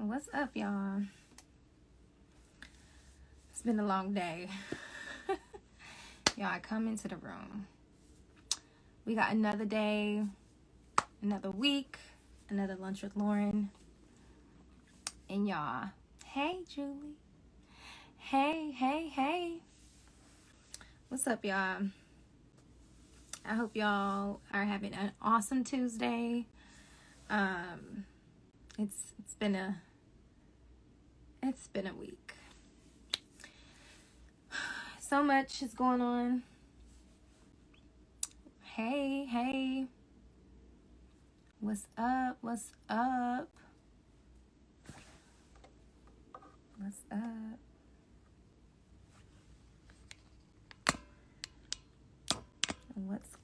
What's up, y'all? It's been a long day. Y'all, I come into the room. We got another day, another week, another lunch with Lauren. And y'all, hey, Julie. Hey. What's up, y'all? I hope y'all are having an awesome Tuesday. It's been a week. So much is going on. Hey. What's up? What's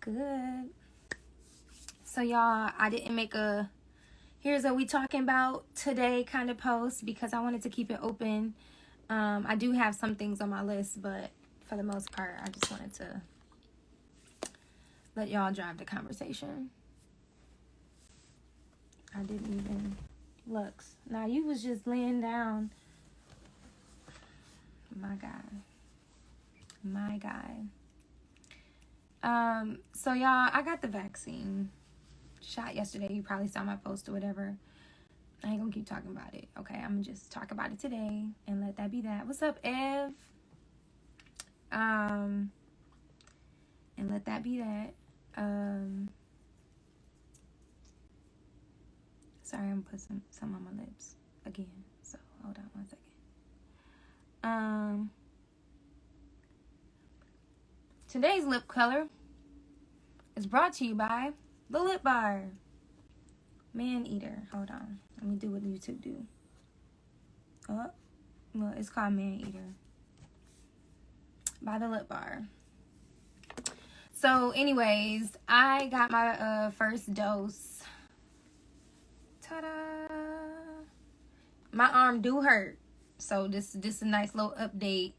good? So y'all, I didn't make a here's what we talking about today kind of post because I wanted to keep it open. I do have some things on my list, but for the most part, I just wanted to let y'all drive the conversation. I didn't even look. Now you was just laying down. My God. So y'all, I got the vaccine shot yesterday. You probably saw my post or whatever. I ain't gonna keep talking about it. Okay, I'm gonna just talk about it today and let that be that. What's up, Ev? And let that be that. Sorry, I'm putting some on my lips again. So hold on 1 second. Today's lip color is brought to you by the Lip Bar. Man Eater. Hold on. Let me do what YouTube do. Oh, well, it's called Man Eater by the Lip Bar. So, anyways, I got my first dose. Ta-da! My arm do hurt. So this a nice little update.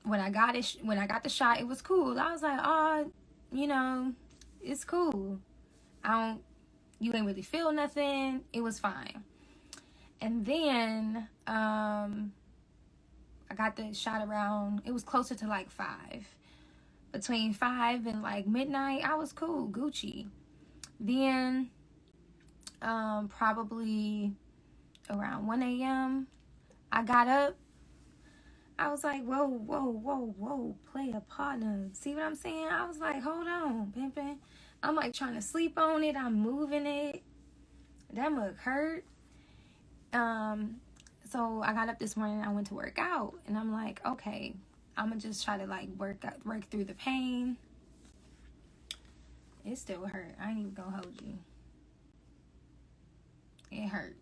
When I got the shot, it was cool. I was like, oh, it's cool. You ain't really feel nothing. It was fine. And then I got the shot around, it was closer to like 5. Between 5 and like midnight, I was cool, Gucci. Then probably around 1 a.m., I got up. I was like, whoa, play a partner. See what I'm saying? I was like, hold on, pimpin'. I'm like trying to sleep on it. I'm moving it. That mug hurt. So I got up this morning and I went to work out. And I'm like, okay, I'm going to just try to like work through the pain. It still hurt. I ain't even going to hold you. It hurt.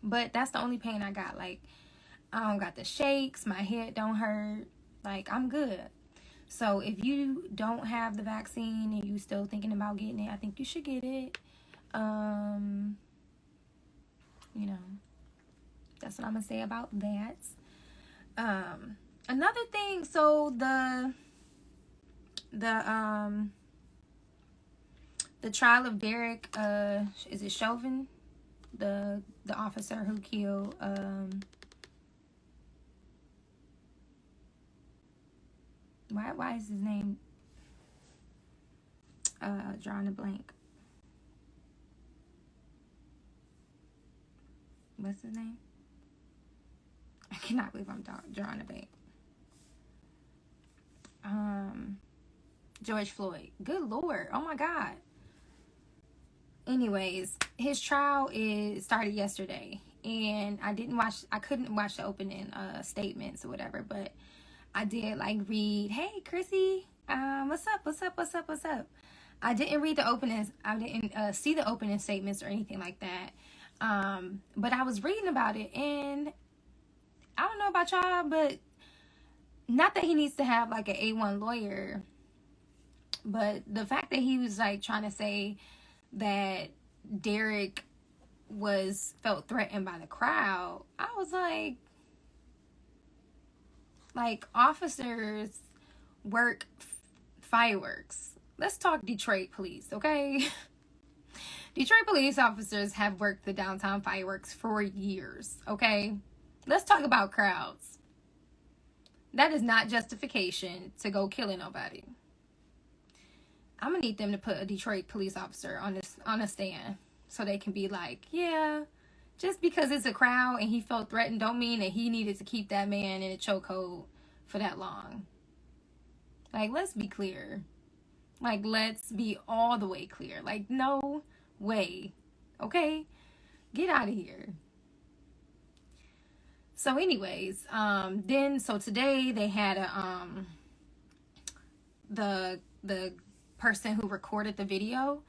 But that's the only pain I got. Like, I don't got the shakes. My head don't hurt. Like, I'm good. So if you don't have the vaccine and you still thinking about getting it, I think you should get it. That's what I'm gonna say about that. Another thing, so the trial of Derek, is it Chauvin? The officer who killed why is his name drawing a blank? What's his name? I cannot believe I'm drawing a blank. George Floyd. Good Lord. Oh my God. Anyways, his trial started yesterday, and I couldn't watch the opening statements or whatever, but I did like read, hey Chrissy, what's up? I didn't read the openings. I didn't see the opening statements or anything like that. But I was reading about it, and I don't know about y'all, but not that he needs to have like an A1 lawyer, but the fact that he was like trying to say that Derek felt threatened by the crowd, I was like officers work fireworks. Let's talk Detroit police, okay? Detroit police officers have worked the downtown fireworks for years, okay? Let's talk about crowds. That is not justification to go killing nobody. I'm gonna need them to put a Detroit police officer on a stand so they can be like, yeah, just because it's a crowd and he felt threatened don't mean that he needed to keep that man in a chokehold for that long. Like, let's be clear. Like, let's be all the way clear. Like, no way. Okay? Get out of here. So anyways, so today they had the person who recorded the video,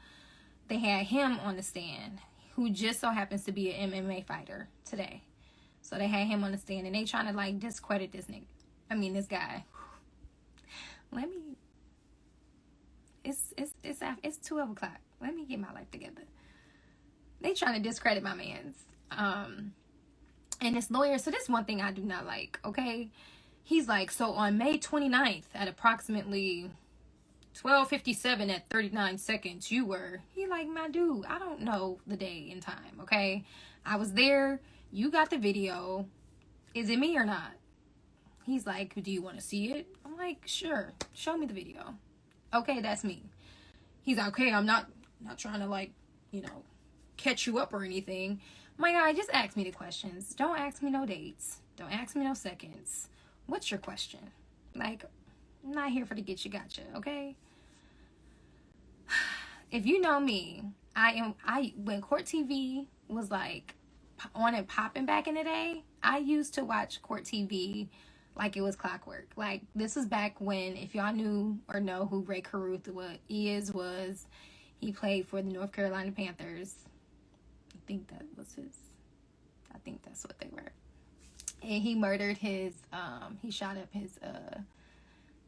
they had him on the stand, who just so happens to be an MMA fighter today. So they had him on the stand, and they trying to like discredit this guy. Let me. It's 12 o'clock. Let me get my life together. They trying to discredit my man's. And this lawyer. So this one thing I do not like. Okay, he's like, so on May 29th at approximately 12:57 at 39 seconds, you were. He like, my dude, I don't know the day and time. Okay, I was there. You got the video. Is it me or not? He's like, do you want to see it? I'm like, sure. Show me the video. Okay, that's me. He's like, okay, I'm not trying to like, catch you up or anything. My guy, just ask me the questions. Don't ask me no dates. Don't ask me no seconds. What's your question? Like, I'm not here for the get you gotcha, okay? If you know me, when Court TV was like on and popping back in the day, I used to watch Court TV like it was clockwork. Like, this was back when, if y'all knew or know who Ray Caruth was, he played for the North Carolina Panthers. I think that's what they were. And he murdered he shot up his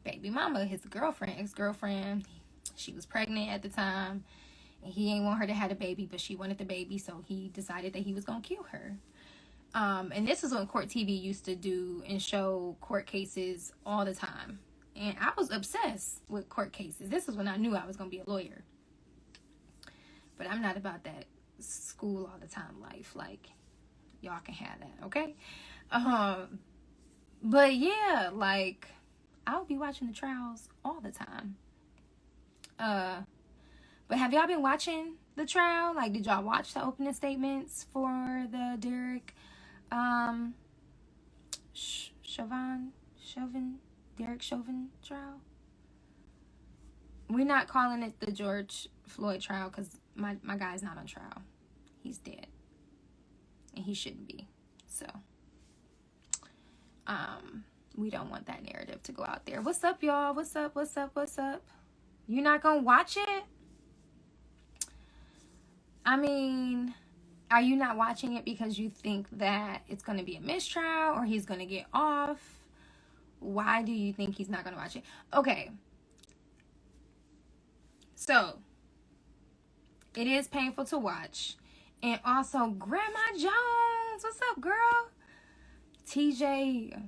baby mama, his ex-girlfriend. She was pregnant at the time, and he ain't want her to have a baby, but she wanted the baby, so he decided that he was gonna kill her. And this is when Court TV used to do and show court cases all the time. And I was obsessed with court cases. This is when I knew I was gonna be a lawyer. But I'm not about that school all the time life. Like, y'all can have that, okay? But yeah, like, I'll be watching the trials all the time. But have y'all been watching the trial? Like, did y'all watch the opening statements for the Derek Chauvin trial? We're not calling it the George Floyd trial because my guy's not on trial. He's dead. And he shouldn't be. So, we don't want that narrative to go out there. What's up, y'all? What's up? You're not gonna watch it? I mean, are you not watching it because you think that it's gonna be a mistrial or he's gonna get off? Why do you think he's not gonna watch it? Okay. So, it is painful to watch. And also, Grandma Jones, what's up, girl? TJ.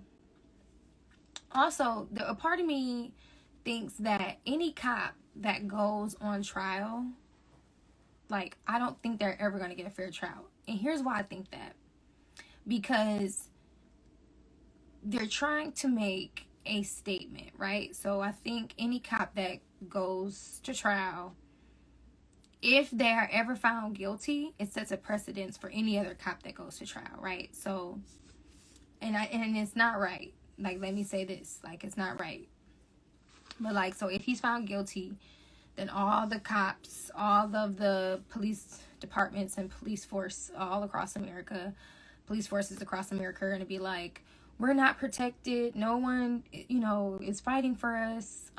Also, a part of me thinks that any cop that goes on trial, like, I don't think they're ever going to get a fair trial. And here's why I think that. Because they're trying to make a statement, right? So I think any cop that goes to trial, if they are ever found guilty, it sets a precedence for any other cop that goes to trial, right? So, and it's not right. Like, let me say this, like, it's not right. But like, so if he's found guilty, then all the cops, all of the police departments and police force all across America, police forces across America are going to be like, we're not protected. No one, is fighting for us.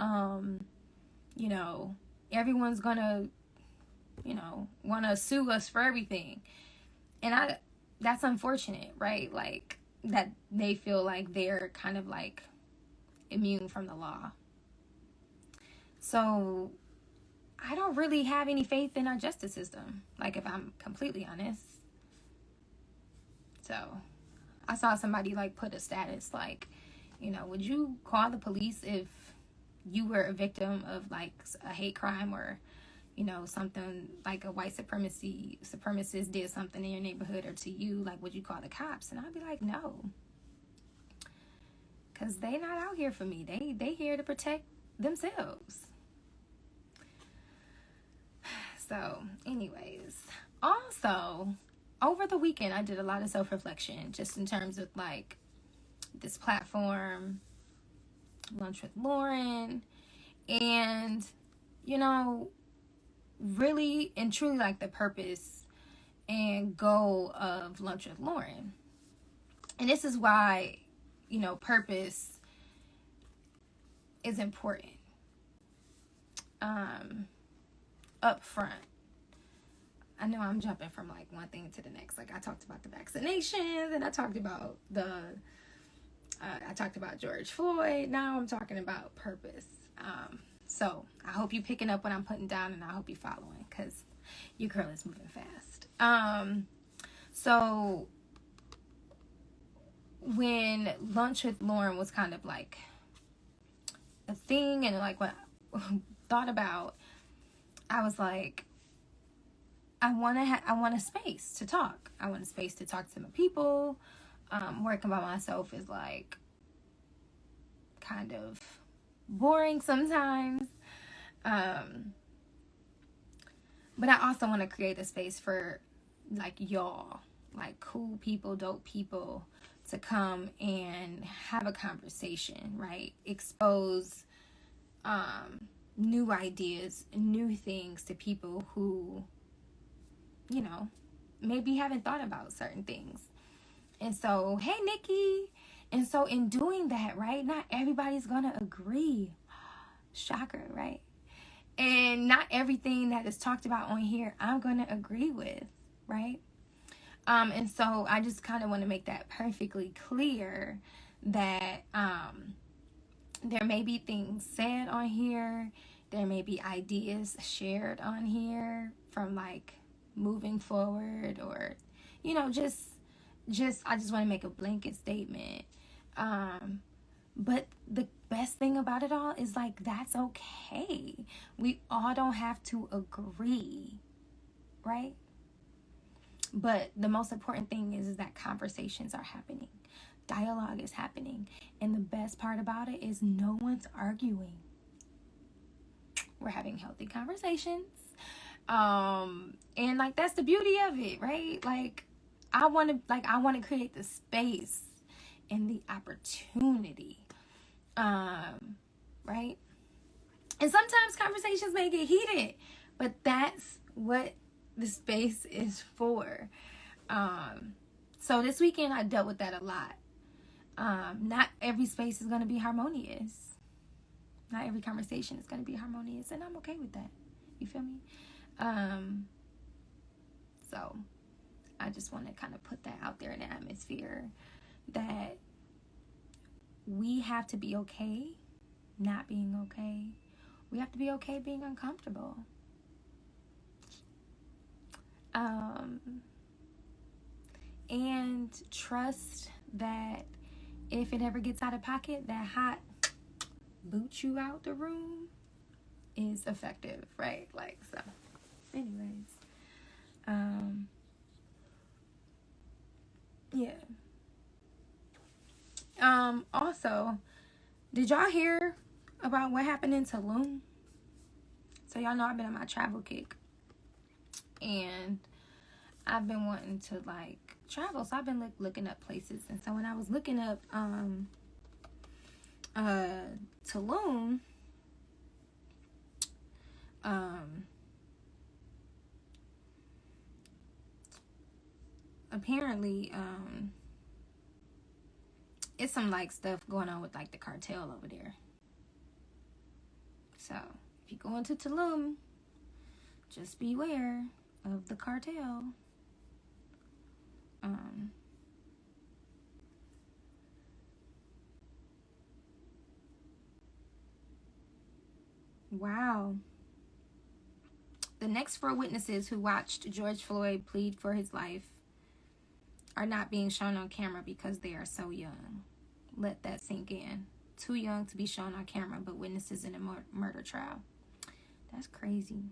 Everyone's going to, want to sue us for everything. And that's unfortunate, right? Like, that they feel like they're kind of like immune from the law. So I don't really have any faith in our justice system, like, if I'm completely honest. So I saw somebody like put a status like, would you call the police if you were a victim of like a hate crime or, you know, something like a white supremacist did something in your neighborhood or to you, like, would you call the cops? And I'd be like, no. Because they not out here for me. They here to protect themselves. So, anyways. Also, over the weekend, I did a lot of self-reflection. Just in terms of, like, this platform, Lunch with Lauren. And, you know, really and truly, like, the purpose and goal of Lunch with Lauren. And this is why, you know, purpose is important up front. I know I'm jumping from like one thing to the next. Like, I talked about the vaccinations, and I talked about George Floyd. Now I'm talking about purpose. So I hope you picking up what I'm putting down, and I hope you following, because your girl is moving fast. So when Lunch with Lauren was kind of like a thing, and like what I thought about, I was like, I want a space to talk. I want a space to talk to my people. Working by myself is like kind of boring sometimes. But I also want to create a space for like y'all, like cool people, dope people, to come and have a conversation, right? Expose new ideas, new things to people who, you know, maybe haven't thought about certain things. And so, hey, Nikki. And so in doing that, right, not everybody's going to agree. Shocker, right? And not everything that is talked about on here, I'm going to agree with, right? And so I just kind of want to make that perfectly clear that there may be things said on here. There may be ideas shared on here from like moving forward, or, you know, just I just want to make a blanket statement. But the best thing about it all is like, that's okay. We all don't have to agree, right? But the most important thing is that conversations are happening. Dialogue is happening. And the best part about it is no one's arguing. We're having healthy conversations. And like, that's the beauty of it, right? Like, I want to create the space and the opportunity, right? And sometimes conversations may get heated, but that's what the space is for. So this weekend I dealt with that a lot. Not every space is going to be harmonious. Not every conversation is going to be harmonious, and I'm okay with that. You feel me? So I just want to kind of put that out there in the atmosphere, that we have to be okay not being okay. We have to be okay being uncomfortable. And trust that if it ever gets out of pocket, that hot boot you out the room is effective, right? Like, so anyways, yeah. Also, did y'all hear about what happened in Tulum? So y'all know I've been on my travel kick, and I've been wanting to like travel, so I've been looking up places. And so when I was looking up Tulum, apparently it's some like stuff going on with like the cartel over there. So if you go into Tulum, just beware of the cartel. Wow. The next 4 witnesses who watched George Floyd plead for his life are not being shown on camera because they are so young. Let that sink in. Too young to be shown on camera, but witnesses in a murder trial. That's crazy.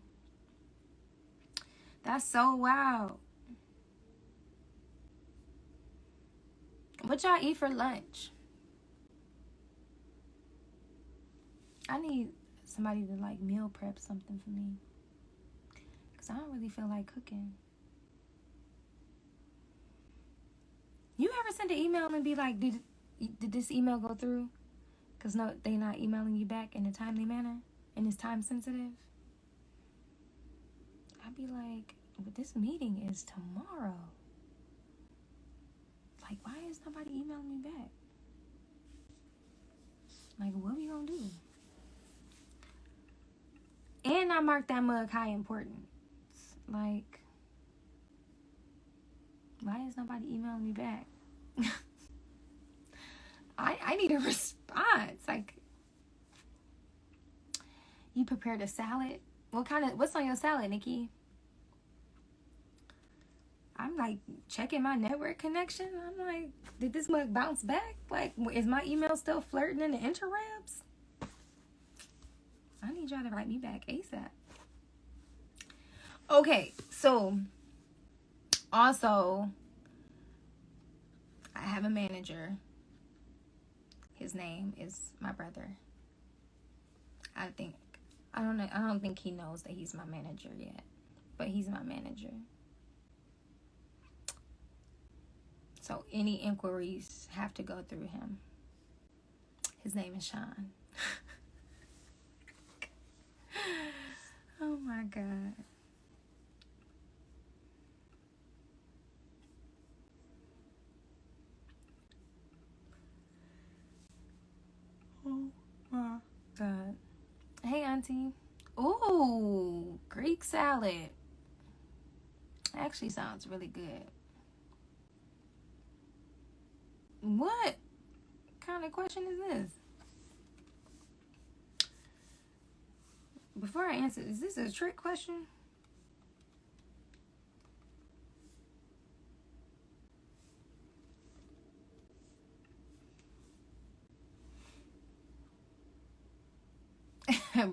That's so wild. What y'all eat for lunch? I need somebody to like meal prep something for me, because I don't really feel like cooking. You ever send an email and be like, did this email go through? Because no, they not emailing you back in a timely manner and it's time sensitive. I'd be like, but this meeting is tomorrow. Like, why is nobody emailing me back? Like, what we gonna do? And I marked that mug high importance. Like, why is nobody emailing me back? I need a response. Like, you prepared a salad? What's on your salad, Nikki? I'm like checking my network connection. I'm like, did this mug bounce back? Like, is my email still flirting in the interwebs? I need y'all to write me back ASAP. Okay, so also I have a manager. His name is my brother. I don't think he knows that he's my manager yet, but he's my manager. So any inquiries have to go through him. His name is Sean. Oh my God. Oh my God. Hey, Auntie. Ooh, Greek salad. Actually sounds really good. What kind of question is this? Before I answer, is this a trick question?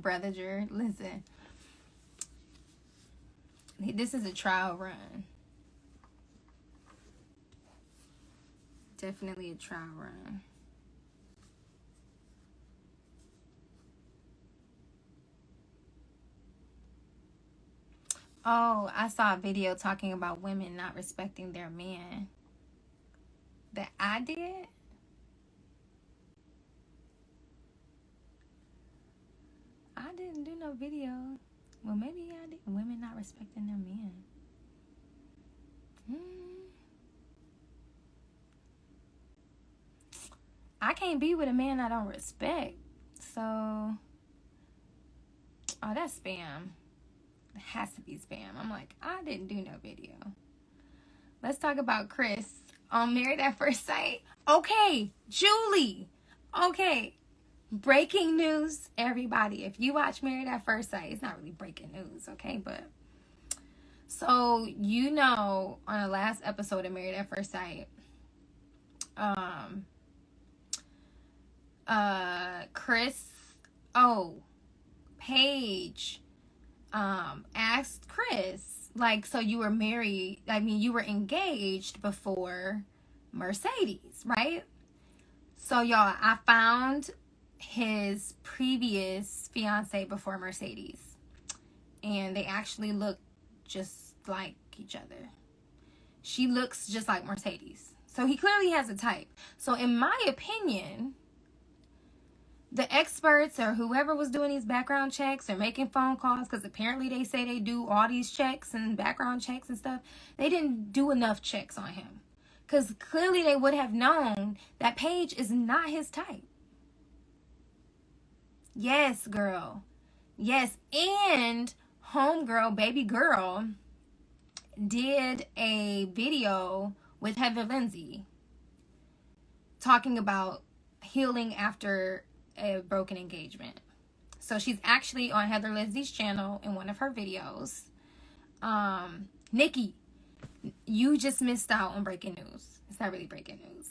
Brother Jer, listen. This is a trial run. Definitely a trial run. Oh, I saw a video talking about women not respecting their man. That I did? I didn't do no video. Well, maybe I did. Women not respecting their man. I can't be with a man I don't respect. So, oh, that's spam. It has to be spam. I'm like, I didn't do no video. Let's talk about Chris on Married at First Sight. Okay, Julie. Okay, breaking news, everybody. If you watch Married at First Sight, it's not really breaking news, okay? But, so, you know, on the last episode of Married at First Sight, Paige asked Chris, like, so you were married, you were engaged before Mercedes, right? So y'all, I found his previous fiance before Mercedes, and they actually look just like each other. She looks just like Mercedes, so he clearly has a type. So in my opinion, the experts or whoever was doing these background checks or making phone calls, because apparently they say they do all these checks and background checks and stuff, they didn't do enough checks on him. Because clearly they would have known that Paige is not his type. Yes, girl. Yes, and homegirl, baby girl, did a video with Heather Lindsay talking about healing after a broken engagement. So she's actually on Heather Lindsay's channel in one of her videos. Nikki, you just missed out on breaking news. It's not really breaking news.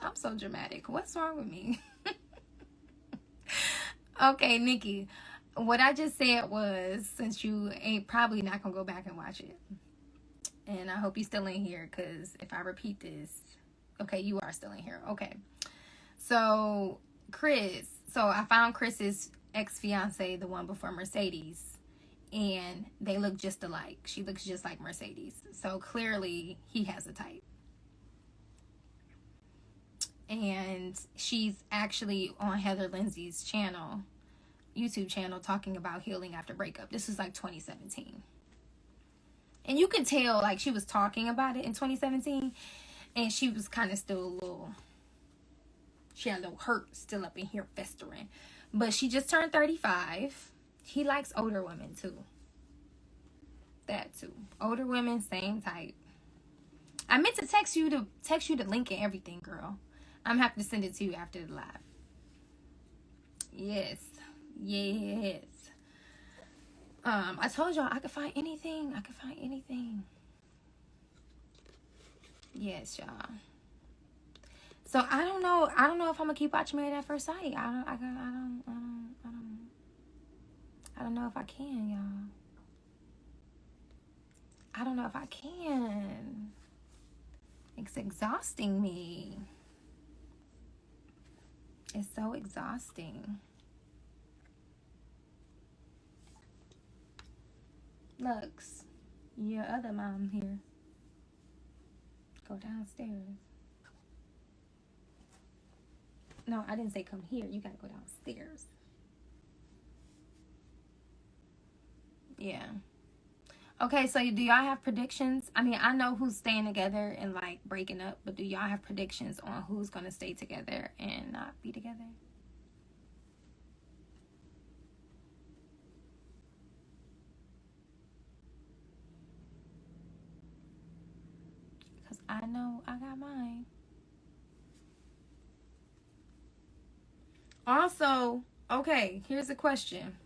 I'm so dramatic. What's wrong with me? Okay, Nikki. What I just said was, since you ain't probably not gonna go back and watch it, and I hope you still in here, because if I repeat this, okay, you are still in here. Okay, so Chris, so I found Chris's ex-fiance, the one before Mercedes, and they look just alike. She looks just like Mercedes, so clearly he has a type. And she's actually on Heather Lindsay's channel, YouTube channel, talking about healing after breakup. This was like 2017. And you could tell, like, she was talking about it in 2017, and she was kind of still a little, she had a little hurt still up in here festering. But she just turned 35. He likes older women too. That too. Older women, same type. I meant to text you the link and everything, girl. I'm happy to send it to you after the live. Yes. Yes. I told y'all I could find anything. I could find anything. Yes, y'all. So I don't know if I'm gonna keep watching Married at First Sight. I don't know if I can, y'all. I don't know if I can. It's exhausting me. It's so exhausting. Lux, your other mom here. Go downstairs. No, I didn't say come here. You gotta go downstairs. Yeah. Okay, so do y'all have predictions? I mean, I know who's staying together and like breaking up, but do y'all have predictions on who's gonna stay together and not be together? Because I know I got mine. Also, okay, here's a question.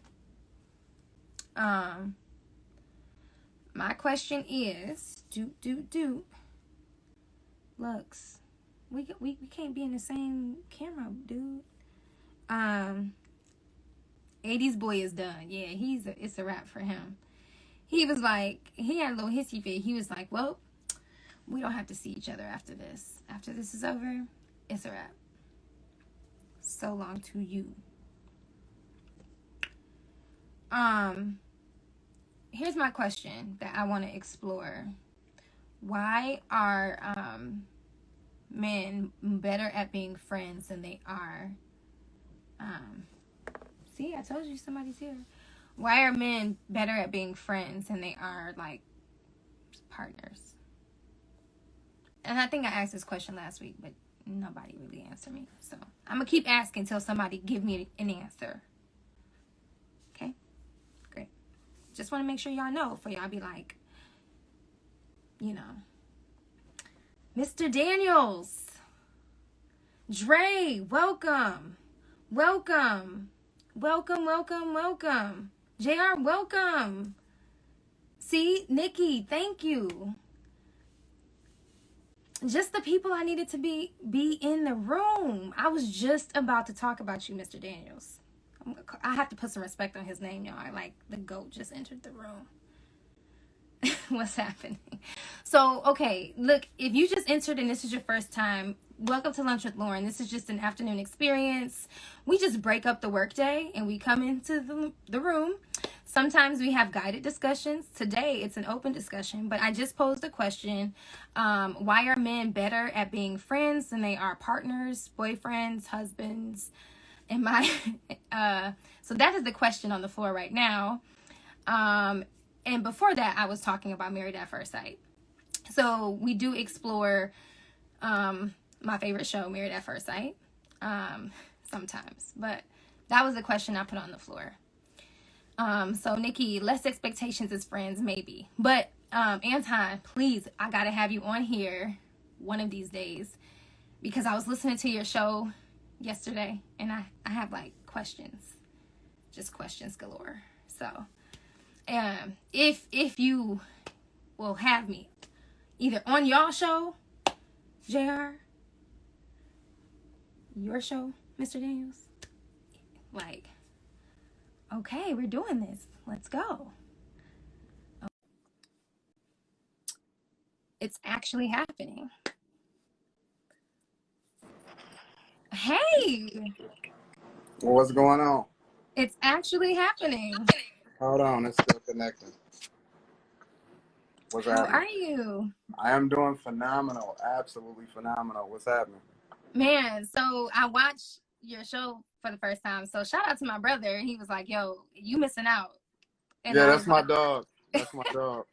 My question is, Lux, we can't be in the same camera, dude. 80s boy is done. Yeah, it's a wrap for him. He was like, he had a little hissy fit. He was like, well, we don't have to see each other after this. After this is over, it's a wrap. So long to you. Here's my question that I want to explore. Why are men better at being friends than they are? See, I told you somebody's here. Why are men better at being friends than they are like partners? And I think I asked this question last week, but nobody really answered me. So I'm gonna keep asking until somebody give me an answer. Okay, great. Just want to make sure y'all know, for y'all be like, you know, Mr. Daniels, Dre, welcome, welcome, welcome, welcome, welcome. JR, welcome. See, Nikki, thank you. Just the people I needed to be in the room. I was just about to talk about you, Mr. Daniels. I have to put some respect on his name, y'all. Like, the GOAT just entered the room. What's happening? So, okay, look, if you just entered and this is your first time, welcome to Lunch with Lauren. This is just an afternoon experience. We just break up the workday and we come into the room. Sometimes we have guided discussions. Today, it's an open discussion, but I just posed a question. Why are men better at being friends than they are partners, boyfriends, husbands? So that is the question on the floor right now. And before that, I was talking about Married at First Sight. So we do explore my favorite show, Married at First Sight, sometimes. But that was the question I put on the floor. So Nikki, less expectations as friends, maybe. But Anton, please, I gotta have you on here one of these days, because I was listening to your show yesterday and I have like questions, just questions galore. So if you will have me either on y'all show, JR, your show, Mr. Daniels, like, Okay, we're doing this. Let's go. It's actually happening. Hey, What's going on? it's actually happening. Hold on, it's still connecting. What's How happening? are you? I am doing phenomenal, absolutely phenomenal. What's happening? Man, so I watched your show for the first time. So shout out to my brother. He was like, yo, you missing out. And Yeah, I that's was my like, dog. That's my dog.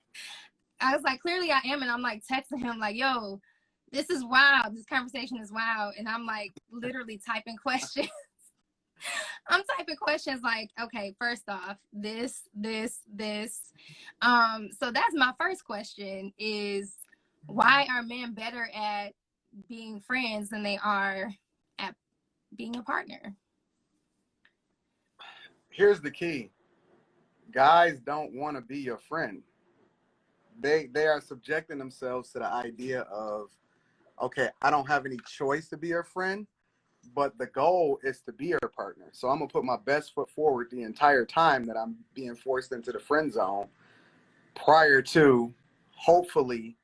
clearly I am. And I'm like texting him like, yo, this is wild. This conversation is wild. And I'm like literally typing questions. I'm typing questions like, okay, first off, this. So that's my first question is why are men better at being friends than they are at being a partner? Here's the key. Guys don't want to be your friend. They are subjecting themselves to the idea of, okay, I don't have any choice to be your friend, but the goal is to be your partner. So I'm gonna put my best foot forward the entire time that I'm being forced into the friend zone prior to hopefully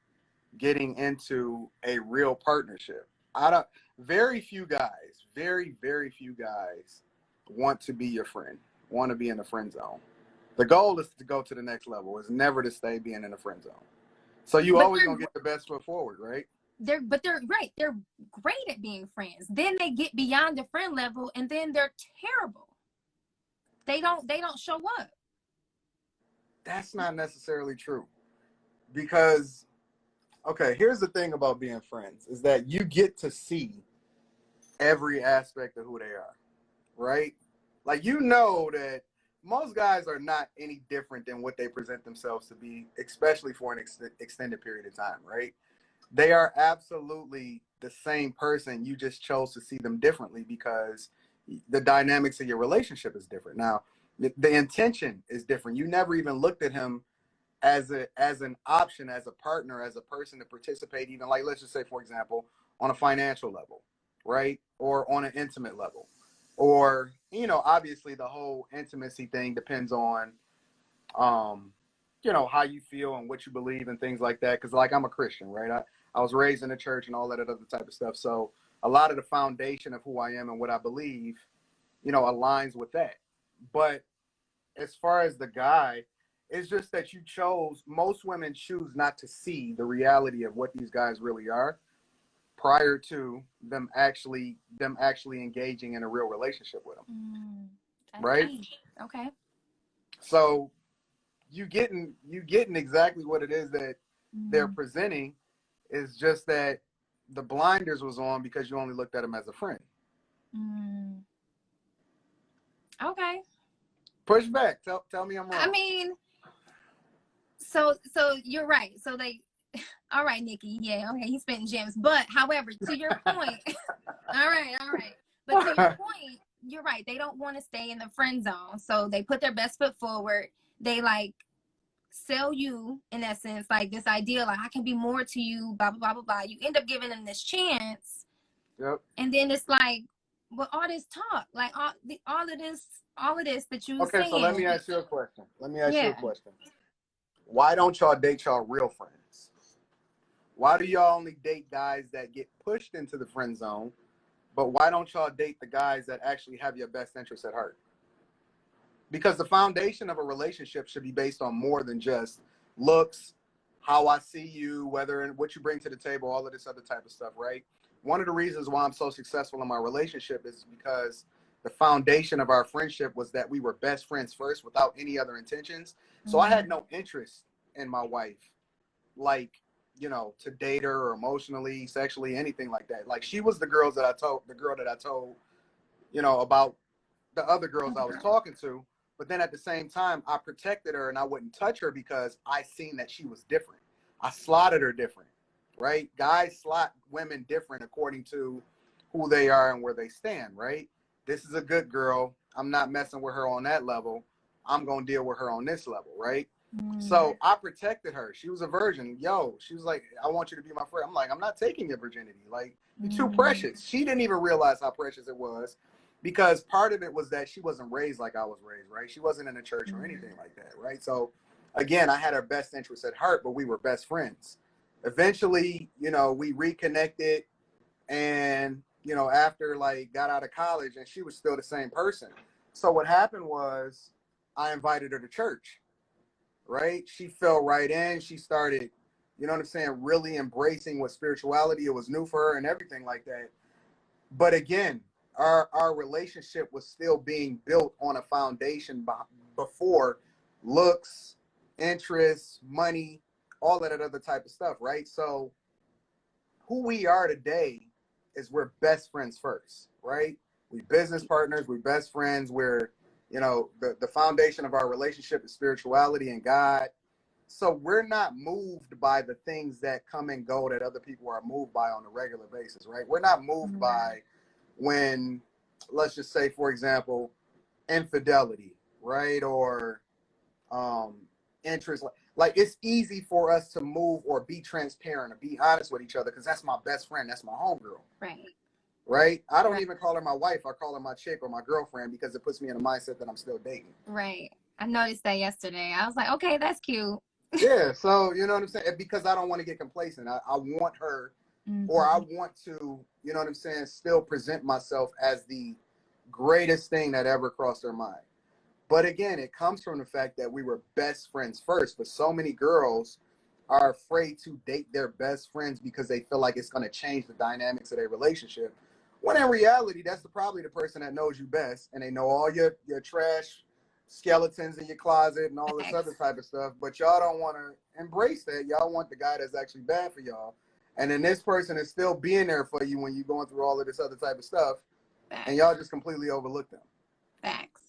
getting into a real partnership. I don't very few guys, very few guys want to be your friend, want to be in the friend zone. The goal is to go to the next level, is never to stay being in the friend zone. So you always gonna get the best foot forward, right? They're right. They're great at being friends. Then they get beyond the friend level and then they're terrible. They don't show up. That's not necessarily true. Because okay, here's the thing about being friends is that you get to see every aspect of who they are, right? Like you know that most guys are not any different than what they present themselves to be, especially for an extended period of time, right? They are absolutely the same person. You just chose to see them differently because the dynamics of your relationship is different. Now, the intention is different. You never even looked at him as an option, as a partner, as a person to participate, even like let's just say, for example, on a financial level, right? Or on an intimate level. Or, obviously the whole intimacy thing depends on um, how you feel and what you believe and things like that. Cause like I'm a Christian, right? I was raised in the church and all that other type of stuff. So a lot of the foundation of who I am and what I believe, aligns with that. But as far as the guy, it's just that most women choose not to see the reality of what these guys really are prior to them actually engaging in a real relationship with them. Right? Okay. So you getting exactly what it is that they're presenting, is just that the blinders was on because you only looked at them as a friend. Okay. Push back. Tell me I'm wrong. I mean, so you're right. So all right, Nikki. Yeah, okay, he's spitting gems. But however, to your point, all right. But to your point, you're right. They don't want to stay in the friend zone. So they put their best foot forward. They like sell you in essence, like this idea, like I can be more to you, blah, blah, blah, blah, blah. You end up giving them this chance. Yep. And then it's like, well, all this talk, like all of this that you were saying. Okay, so let me ask you a question. Why don't y'all date y'all real friends? Why do y'all only date guys that get pushed into the friend zone? But why don't y'all date the guys that actually have your best interests at heart? Because the foundation of a relationship should be based on more than just looks, how I see you, whether and what you bring to the table, all of this other type of stuff, right? One of the reasons why I'm so successful in my relationship is because the foundation of our friendship was that we were best friends first without any other intentions. So I had no interest in my wife, like, to date her or emotionally, sexually, anything like that. Like she was the girl that I told, about the other girls I was talking to. But then at the same time, I protected her and I wouldn't touch her because I seen that she was different. I slotted her different, right? Guys slot women different according to who they are and where they stand, right? This is a good girl. I'm not messing with her on that level. I'm going to deal with her on this level, right? So I protected her. She was a virgin. She was like, I want you to be my friend. I'm like, I'm not taking your virginity. Like, you're too precious. She didn't even realize how precious it was. because part of it was that she wasn't raised like I was raised, right? She wasn't in a church or anything like that, right? So again, I had her best interest at heart, but we were best friends. Eventually, you know, we reconnected, and you know, after like got out of college, and she was still the same person. So what happened was I invited her to church, right? She fell right in. She started, you know what I'm saying, really embracing what spirituality, it was new for her and everything like that. But again, our relationship was still being built on a foundation before looks, interests, money, all of that other type of stuff, right? So who we are today is we're best friends first, right? We business partners, we best friends. We're, you know, the foundation of our relationship is spirituality and God. So we're not moved by the things that come and go that other people are moved by on a regular basis, right? We're not moved by when, let's just say, for example, infidelity, right? Or interest. Like it's easy for us to move or be transparent or be honest with each other because that's my best friend. That's my homegirl. Right. Right? I don't Right. even call her my wife. I call her my chick or my girlfriend because it puts me in a mindset that I'm still dating. Right. I noticed that yesterday. I was like, okay, that's cute. Yeah. So, you know what I'm saying? Because I don't want to get complacent. I want her, or I want to, you know what I'm saying, still present myself as the greatest thing that ever crossed her mind. But again, it comes from the fact that we were best friends first. But so many girls are afraid to date their best friends because they feel like it's going to change the dynamics of their relationship. When in reality, that's probably the person that knows you best, and they know all your trash skeletons in your closet and all this other type of stuff. But y'all don't want to embrace that. Y'all want the guy that's actually bad for y'all. And then this person is still being there for you when you're going through all of this other type of stuff. Facts. And y'all just completely overlook them. Facts.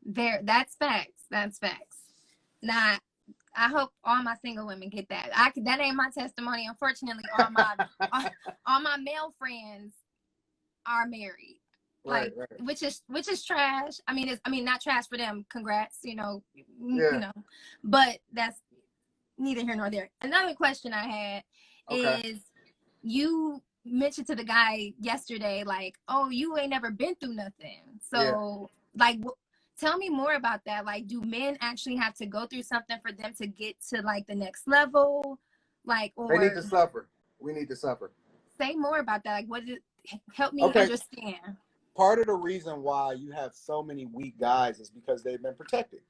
That's facts. That's facts. Now, I hope all my single women get that. That ain't my testimony. Unfortunately, all my male friends are married. Like, right. which is trash. I mean, not trash for them. Congrats, you know, you know. But that's neither here nor there. Another question I had is, you mentioned to the guy yesterday, like, oh, you ain't never been through nothing. So, like, tell me more about that. Like, do men actually have to go through something for them to get to like the next level? Like, or they need to suffer. We need to suffer. Say more about that. Like, what did help me understand? Part of the reason why you have so many weak guys is because they've been protected,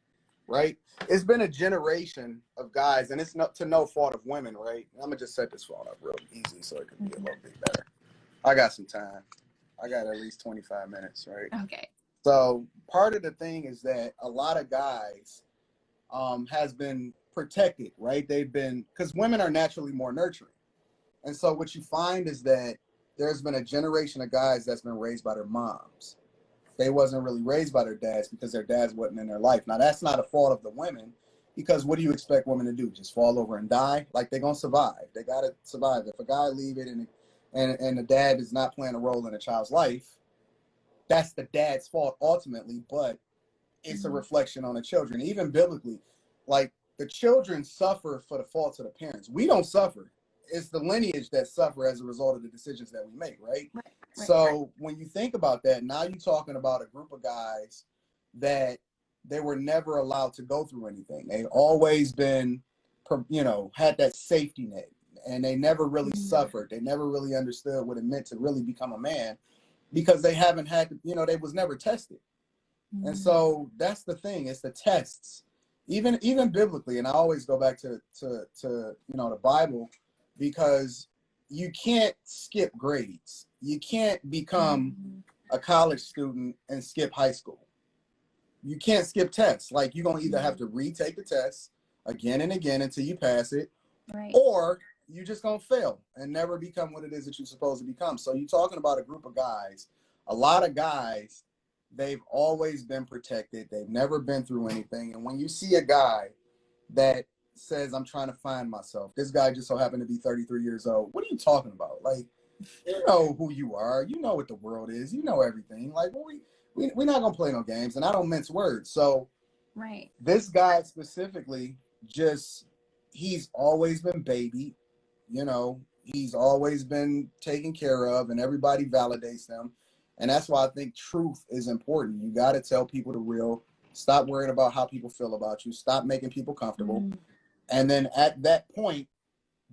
right? It's been a generation of guys, and it's not to no fault of women, right? I'm gonna just set this phone up real easy so it can be a little bit better. I got some time. I got at least 25 minutes, right? Okay. So part of the thing is that a lot of guys has been protected, right? They've been, because women are naturally more nurturing. And so what you find is that there's been a generation of guys that's been raised by their moms. They wasn't really raised by their dads because their dads wasn't in their life. Now, that's not a fault of the women, because what do you expect women to do? Just fall over and die? Like, they're going to survive. They got to survive. If a guy leave it and the dad is not playing a role in a child's life, that's the dad's fault ultimately, but it's a reflection on the children. Even biblically, like, the children suffer for the faults of the parents. We don't suffer. It's the lineage that suffer as a result of the decisions that we make, right? So when you think about that, now you're talking about a group of guys that they were never allowed to go through anything. They've always been, you know, had that safety net, and they never really suffered. They never really understood what it meant to really become a man, because they haven't had to, you know, they was never tested. And so that's the thing, it's the tests. Even biblically, and I always go back to you know, the Bible, because you can't skip grades. You can't become a college student and skip high school. You can't skip tests. Like, you're going to either have to retake the test again and again until you pass it, or you just going to fail and never become what it is that you're supposed to become. So you're talking about a group of guys, a lot of guys, they've always been protected. They've never been through anything. And when you see a guy that says, I'm trying to find myself, this guy just so happened to be 33 years old. What are you talking about? Like, you know who you are. You know what the world is. You know everything. Like, we're not going to play no games. And I don't mince words. So this guy specifically, just, he's always been babied. You know, he's always been taken care of, and everybody validates them. And that's why I think truth is important. You got to tell people the real. Stop worrying about how people feel about you. Stop making people comfortable. And then at that point,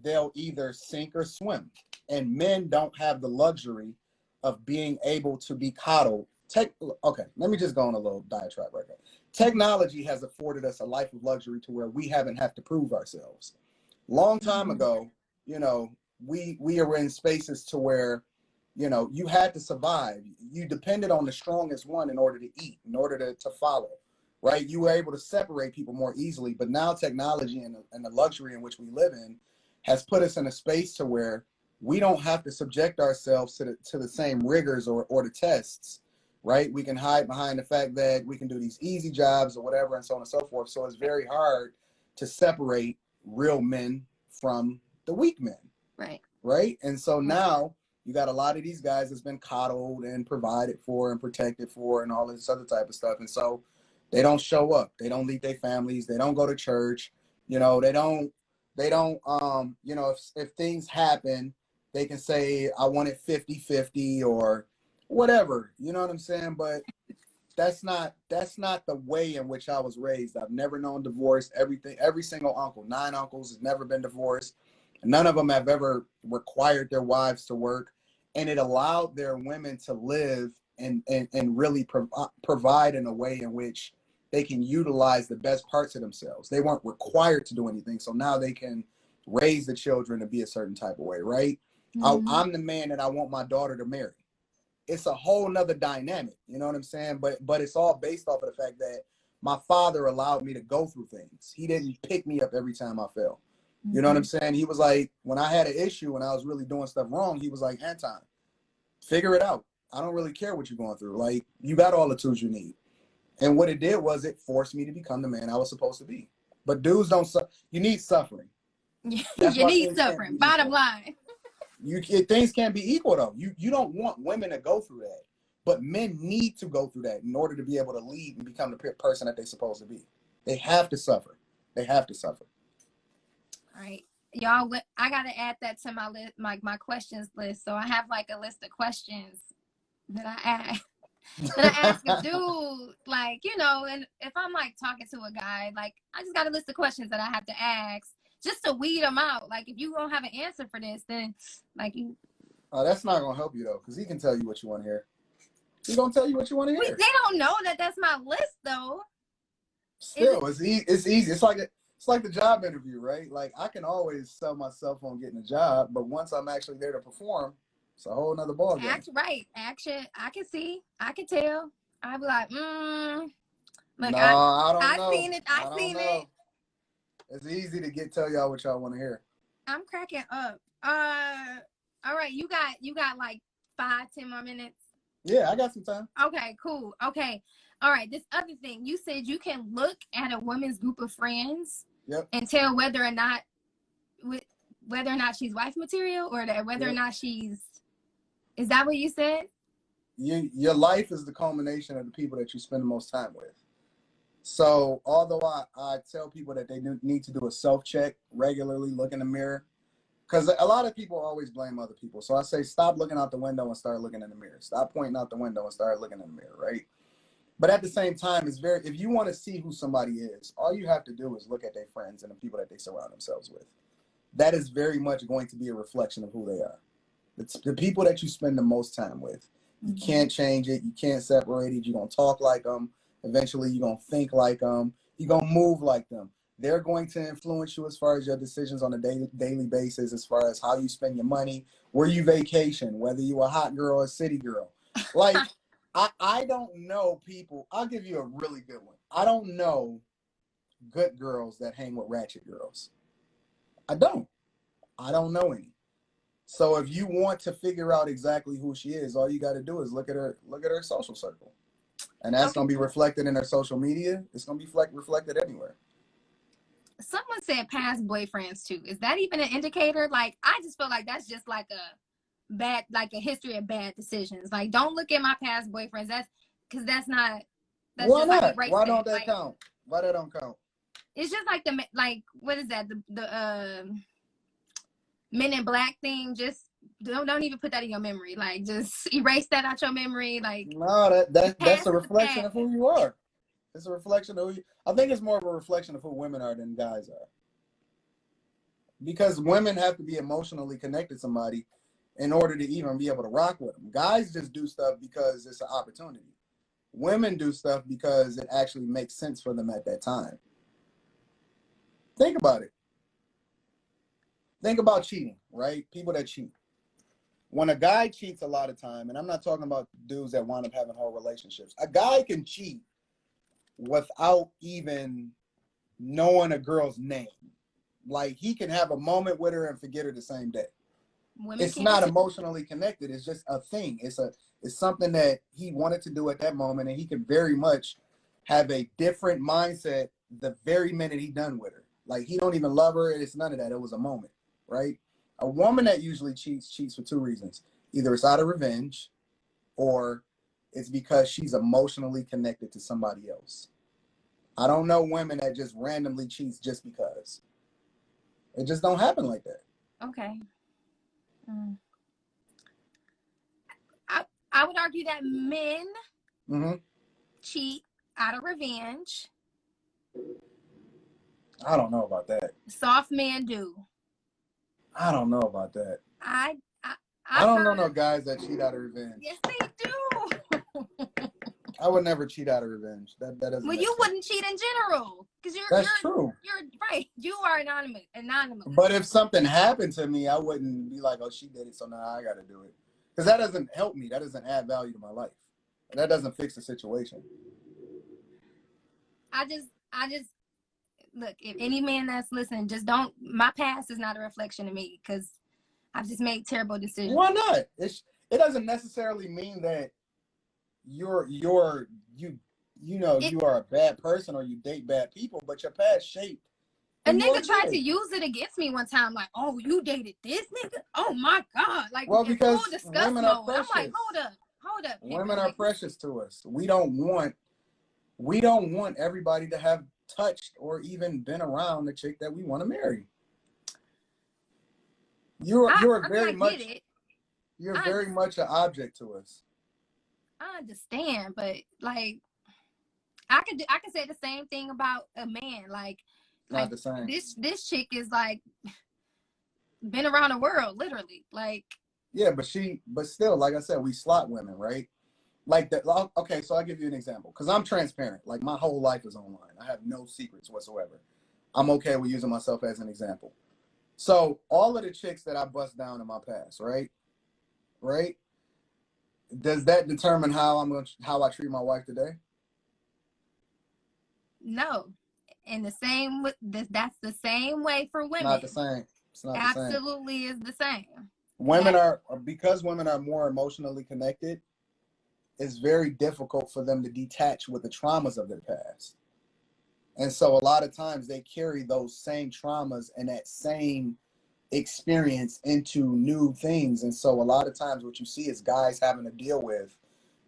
they'll either sink or swim. And men don't have the luxury of being able to be coddled. Okay, let me just go on a little diatribe right there. Technology has afforded us a life of luxury to where we haven't have to prove ourselves. Long time ago, you know, we were in spaces to where, you know, you had to survive. You depended on the strongest one in order to eat, in order to follow, right? You were able to separate people more easily. But now technology and the luxury in which we live in has put us in a space to where we don't have to subject ourselves to the same rigors or the tests, right? We can hide behind the fact that we can do these easy jobs or whatever and so on and so forth. So it's very hard to separate real men from the weak men. Right. And so now you got a lot of these guys that's been coddled and provided for and protected for and all this other type of stuff. And so they don't show up. They don't leave their families. They don't go to church. You know, they don't, you know, if things happen, they can say, I want it 50-50 or whatever. You know what I'm saying? But that's not the way in which I was raised. I've never known divorce. Every single uncle, 9 uncles, has never been divorced. None of them have ever required their wives to work, and it allowed their women to live and really provide in a way in which they can utilize the best parts of themselves. They weren't required to do anything, so now they can raise the children to be a certain type of way, right? I'm the man that I want my daughter to marry. It's a whole nother dynamic, you know what I'm saying? But it's all based off of the fact that my father allowed me to go through things. He didn't pick me up every time I fell. You know what I'm saying? He was like, when I had an issue, when I was really doing stuff wrong, he was like, Anton, figure it out. I don't really care what you're going through. Like, you got all the tools you need. And what it did was it forced me to become the man I was supposed to be. But dudes don't, you need suffering. You need suffering, bottom line. Things can't be equal, though. You don't want women to go through that. But men need to go through that in order to be able to lead and become the person that they're supposed to be. They have to suffer. They have to suffer. All right, y'all, I got to add that to my list, my questions list. So I have like a list of questions that I ask a dude, like, you know, and if I'm like talking to a guy, like, I just got a list of questions that I have to ask just to weed them out. Like, if you don't have an answer for this, then like you. Oh, that's not gonna help you though, because he can tell you what you want to hear. He's gonna tell you what you want to hear. They don't know that that's my list though. Still, it's easy. It's like the job interview, right? Like, I can always sell myself on getting a job, but once I'm actually there to perform, it's a whole nother ballgame. Action. I can see. I can tell. I'd be like, Look, no, I don't know. I seen it. It's easy to tell y'all what y'all want to hear. I'm cracking up. All right, you got like 5-10 more minutes. Yeah, I got some time. Okay, cool. Okay. All right, this other thing, you said you can look at a woman's group of friends and tell whether or not she's wife material or whether or not she's. Is that what you said? Your life is the culmination of the people that you spend the most time with. So although I tell people that they need to do a self-check regularly, look in the mirror, because a lot of people always blame other people. So I say, stop looking out the window and start looking in the mirror. Stop pointing out the window and start looking in the mirror, right? But at the same time, if you want to see who somebody is, all you have to do is look at their friends and the people that they surround themselves with. That is very much going to be a reflection of who they are. It's the people that you spend the most time with. You can't change it. You can't separate it. You're going to talk like them. Eventually, you're going to think like them. You're going to move like them. They're going to influence you as far as your decisions on a daily basis, as far as how you spend your money, where you vacation, whether you're a hot girl or a city girl. Like, I don't know people. I'll give you a really good one. I don't know good girls that hang with ratchet girls. I don't know any. So if you want to figure out exactly who she is, all you got to do is look at her social circle. And that's going to be reflected in her social media. It's going to be reflected everywhere. Someone said past boyfriends too. Is that even an indicator? Like, I just feel like that's just like a history of bad decisions. Like, don't look at my past boyfriends. That's because that's not. That's Why just not? like a race Why don't thing. that count? Why that don't count? It's just like what is that? The Men in Black thing. Just don't even put that in your memory. Like, just erase that out your memory. Like, No, that's past a is the reflection past. of who you are. It's a reflection of who you, I think it's more of a reflection of who women are than guys are. Because women have to be emotionally connected to somebody in order to even be able to rock with them. Guys just do stuff because it's an opportunity. Women do stuff because it actually makes sense for them at that time. Think about it. Think about cheating, right? People that cheat. When a guy cheats a lot of time, and I'm not talking about dudes that wind up having whole relationships, a guy can cheat without even knowing a girl's name. Like, he can have a moment with her and forget her the same day. Women It's can not too. emotionally connected. It's just a thing. It's something that he wanted to do at that moment, and he can very much have a different mindset the very minute he done with her. Like, he don't even love her. It's none of that. It was a moment, right? A woman that usually cheats for two reasons. Either it's out of revenge, or it's because she's emotionally connected to somebody else. I don't know women that just randomly cheats just because. It just don't happen like that. Okay. I would argue that men cheat out of revenge. I don't know about that. Soft men do. I don't know about that. I don't know no guys that cheat out of revenge. Yes, they do. I would never cheat out of revenge. That doesn't. Well, you wouldn't cheat in general because That's true. You're right. You are anonymous. But if something happened to me, I wouldn't be like, "Oh, she did it, so now I got to do it," because that doesn't help me. That doesn't add value to my life. That doesn't fix the situation. I just look. If any man that's listening, just don't. My past is not a reflection of me because I've just made terrible decisions. Why not? It doesn't necessarily mean that you are a bad person or you date bad people, but your past shaped. A nigga tried to use it against me one time, like, "Oh, you dated this nigga? Oh my god!" Like, well, because women are precious. I'm like, hold up. Women are precious to us. We don't want everybody to have touched or even been around the chick that we want to marry. You're very much an object to us. I understand, but like, I can say the same thing about a man. Like Not the same. This chick is like been around the world, literally. Like, yeah, but still, like I said, we slot women, right? Like that. Okay, so I'll give you an example because I'm transparent. Like, my whole life is online. I have no secrets whatsoever. I'm okay with using myself as an example. So all of the chicks that I bust down in my past, right? Does that determine how I treat my wife today? No. And that's the same way for women. Not the same. It's not the same. Absolutely is the same. Because women are more emotionally connected, it's very difficult for them to detach with the traumas of their past. And so a lot of times they carry those same traumas and that same experience into new things. And so a lot of times what you see is guys having to deal with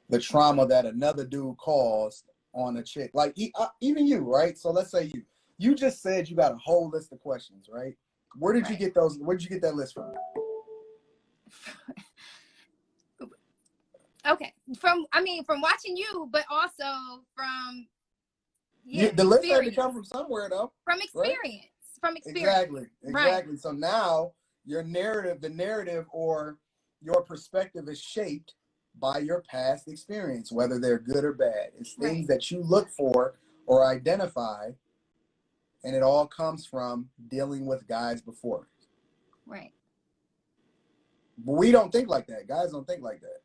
the trauma that another dude caused on a chick. Like, even you, right? So let's say you just said you got a whole list of questions, right? Where did you get those? Where did you get that list from? Okay, from watching you, but also from the list had to come from somewhere, though. From experience. Right? From experience. Exactly. Right. So now the narrative or your perspective is shaped by your past experience, whether they're good or bad. It's things that you look for or identify, and it all comes from dealing with guys before. Right. But we don't think like that. Guys don't think like that.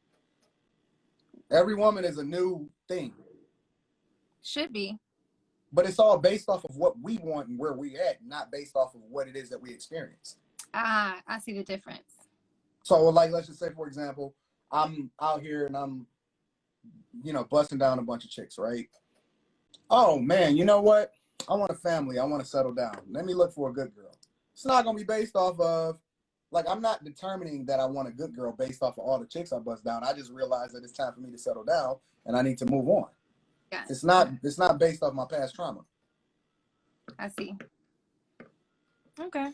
Every woman is a new thing. Should be. But it's all based off of what we want and where we at, not based off of what it is that we experience. I see the difference. So, like, let's just say, for example, I'm out here and I'm, busting down a bunch of chicks, right? Oh, man, you know what? I want a family. I want to settle down. Let me look for a good girl. It's not going to be based off of, like, I'm not determining that I want a good girl based off of all the chicks I bust down. I just realized that it's time for me to settle down and I need to move on. Yeah. It's not based off my past trauma. I see. Okay.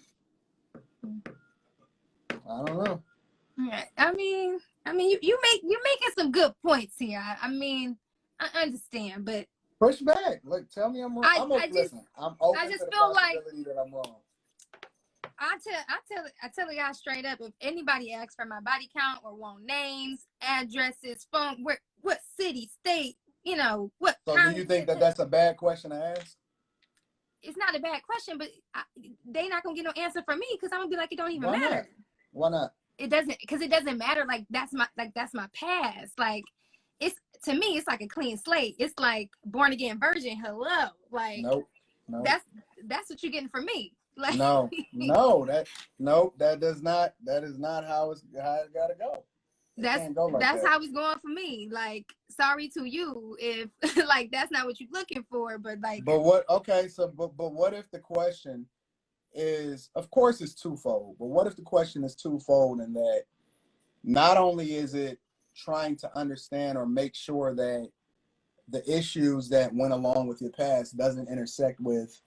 I don't know. Yeah, you making some good points here. I mean, I understand, but Push back. Like, tell me I'm wrong. Listen, I'm I open to just the feel like possibility that I'm wrong. I tell the guy straight up, if anybody asks for my body count or want names, addresses, phone, what city, state, what So do county, you think that that's a bad question to ask? it's not a bad question, but they not gonna get no answer from me because I'm gonna be like, it don't even Why matter. not? Why not? It doesn't matter. Like that's my past. Like it's to me, it's like a clean slate. It's like born again virgin. Hello, like Nope. that's what you're getting from me. Like No, that is not how it gotta go. It can't go like that's that. how it's going for me. Like sorry to you if like that's not what you're looking for, but like. But what? Okay, so but what if the question is, of course, it's twofold. But what if the question is twofold, and that not only is it trying to understand or make sure that the issues that went along with your past doesn't intersect with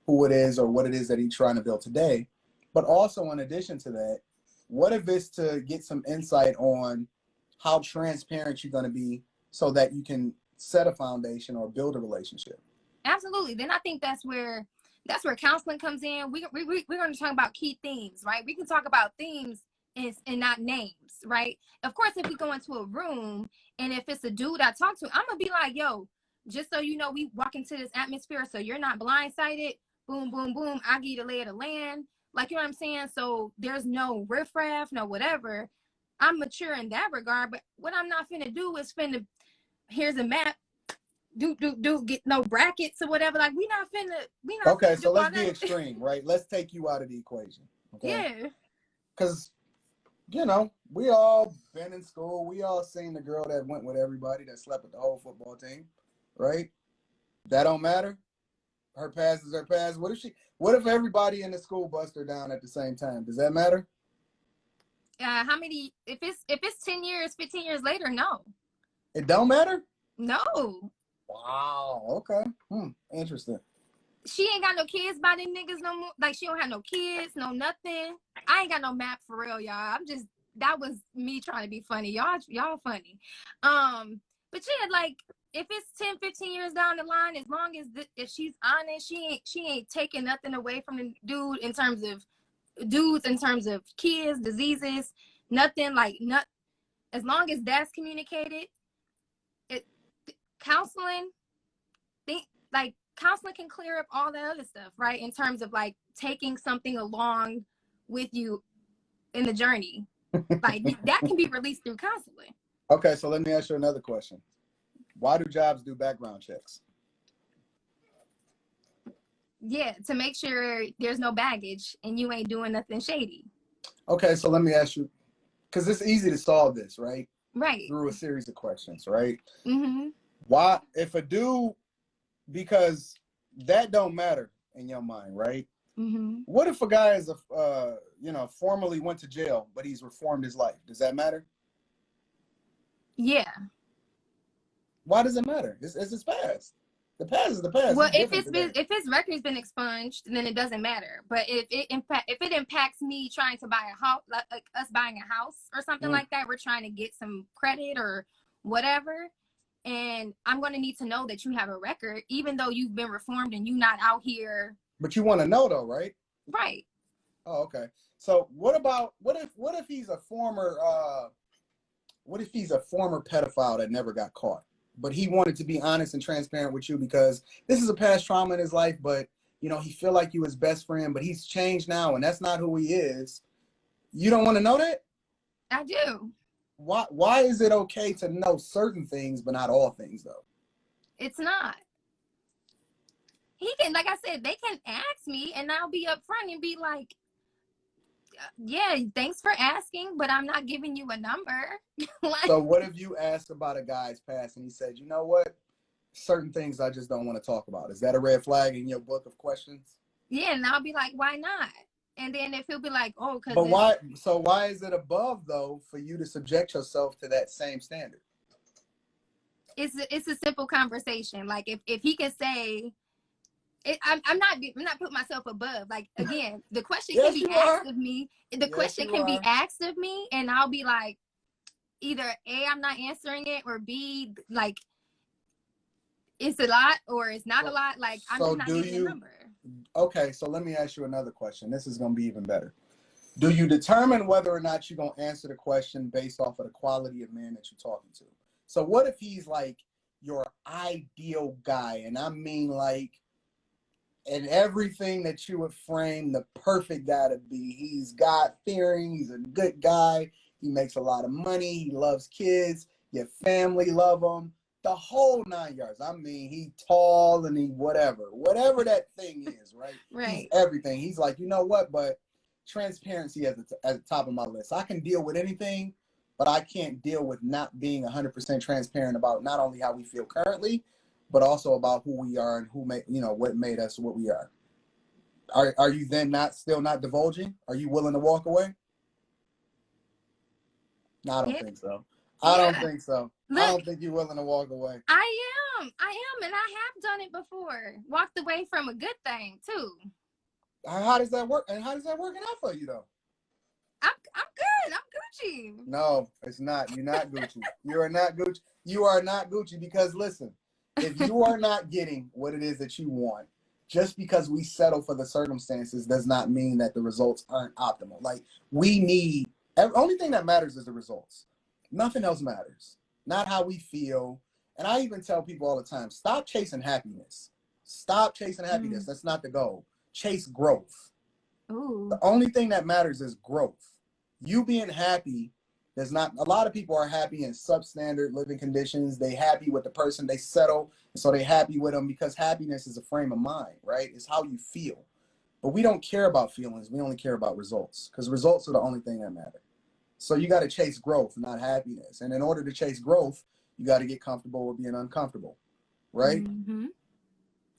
who it is or what it is that he's trying to build today, but also in addition to that, what if it's to get some insight on how transparent you're going to be so that you can set a foundation or build a relationship? Absolutely. Then I think that's where counseling comes in. We're going to talk about key themes, right? We can talk about themes and not names, right? Of course, if we go into a room and if it's a dude I talk to, I'm gonna be like, yo, just so you know, we walk into this atmosphere, so you're not blindsided. Boom, boom, boom. I give you the lay of the land. Like, you know what I'm saying? So there's no riffraff, no whatever. I'm mature in that regard, but what I'm not finna do is here's a map, do get no brackets or whatever. Like we not Okay, finna so do let's all be that. extreme, right? Let's take you out of the equation. Okay. Yeah. Because, we all been in school. We all seen the girl that went with everybody, that slept with the whole football team, right? That don't matter. Her past is her past. What if everybody in the school bust her down at the same time? Does that matter? How many? If it's 10 years, 15 years later, no. It don't matter? No. Wow. Okay. Interesting. She ain't got no kids by them niggas no more. Like she don't have no kids, no nothing. I ain't got no map for real, y'all. That was me trying to be funny. Y'all funny. But yeah, like if it's 10, 15 years down the line, as long as if she's honest, she ain't taking nothing away from the dudes in terms of kids, diseases, nothing like not. As long as that's communicated, it counseling, like counseling can clear up all that other stuff, right? In terms of like taking something along with you in the journey, like that can be released through counseling. Okay, so let me ask you another question. Why do jobs do background checks? Yeah, to make sure there's no baggage and you ain't doing nothing shady. Okay, so let me ask you, because it's easy to solve this, right? Right. Through a series of questions, right? Mm-hmm. Why, if a dude, because that don't matter in your mind, right? Mm-hmm. What if a guy is formerly went to jail, but he's reformed his life? Does that matter? Yeah. Why does it matter? It's his past. The past is the past. Well, if his record's been expunged, then it doesn't matter. But if it impacts me trying to buy a house, like us buying a house or something like that, we're trying to get some credit or whatever, and I'm going to need to know that you have a record, even though you've been reformed and you're not out here. But you want to know though, right? Right. Oh, okay. So what if he's a former pedophile that never got caught? But he wanted to be honest and transparent with you because this is a past trauma in his life, but he feel like you his best friend, but he's changed now and that's not who he is. You don't want to know that? I do. Why is it okay to know certain things but not all things though? It's not. He can, like I said, they can ask me and I'll be upfront and be like, yeah, thanks for asking, but I'm not giving you a number. Like, so what if you asked about a guy's past and he said, you know what? Certain things I just don't want to talk about. Is that a red flag in your book of questions? Yeah, and I'll be like, why not? And then if he'll be like, oh, because. But why? So why is it above though for you to subject yourself to that same standard? It's a simple conversation. Like if he can say, I'm not putting myself above. Like, again, the question can Yes, be you asked are. of me. The Yes, question you can be are. asked of me, and I'll be like, either A, I'm not answering it, or B, like, it's a lot or it's not a lot. Like, I'm So just not do giving a you? number. Okay, so let me ask you another question. This is going to be even better. Do you determine whether or not you're going to answer the question based off of the quality of man that you're talking to? So what if he's like your ideal guy? And I mean like in everything that you would frame the perfect guy to be. He's God-fearing. He's a good guy. He makes a lot of money. He loves kids. Your family love him. The whole 9 yards. I mean, he tall and he whatever that thing is, right? He's Right. everything. He's like, you know what? But transparency at the top of my list. I can deal with anything, but I can't deal with not being 100% transparent about not only how we feel currently, but also about who we are and who made, what made us what we are. Are you then still not divulging? Are you willing to walk away? No, I don't Yeah. think so. I don't Yeah. think so. I Look, don't think you're willing to walk away. I am, and I have done it before. Walked away from a good thing too. How does that work? And how does that work out for you though? I'm good. I'm Gucci. No, it's not. You're not Gucci. You are not Gucci. You are not Gucci because listen, if you are not getting what it is that you want, just because we settle for the circumstances does not mean that the results aren't optimal. Like we need, only thing that matters is the results. Nothing else matters. Not how we feel. And I even tell people all the time, stop chasing happiness. Stop chasing happiness. That's not the goal. Chase growth. The Ooh. only thing that matters is growth. You being happy, there's not a lot of people are happy in substandard living conditions. They happy with the person, they settle, and so they happy with them because happiness is a frame of mind, right? It's how you feel. But we don't care about feelings. We only care about results because results are the only thing that matter. So you got to chase growth, not happiness. And in order to chase growth, you got to get comfortable with being uncomfortable, right? Mm-hmm.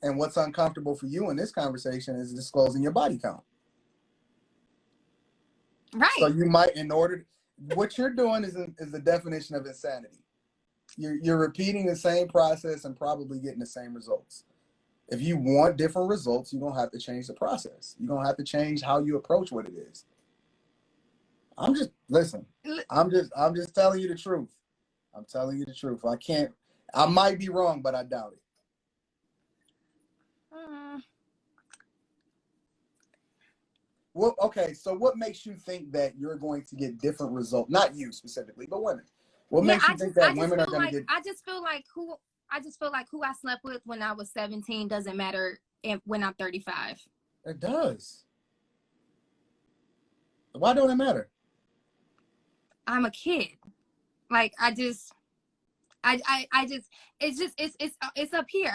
And what's uncomfortable for you in this conversation is disclosing your body count. So Right. you might, what you're doing is the definition of insanity. You're repeating the same process and probably getting the same results. If you want different results, you're gonna have to change the process. You're gonna have to change how you approach what it is. Listen. I'm just telling you the truth. I'm telling you the truth. I might be wrong, but I doubt it. Mm. Well, okay, so what makes you think that you're going to get different results? Not you specifically, but women. What Yeah, makes you think that I just women are feel going to like get? who I slept with when I was 17 doesn't matter when I'm 35. It does. Why don't it matter? I'm a kid. Like, I just it's up here.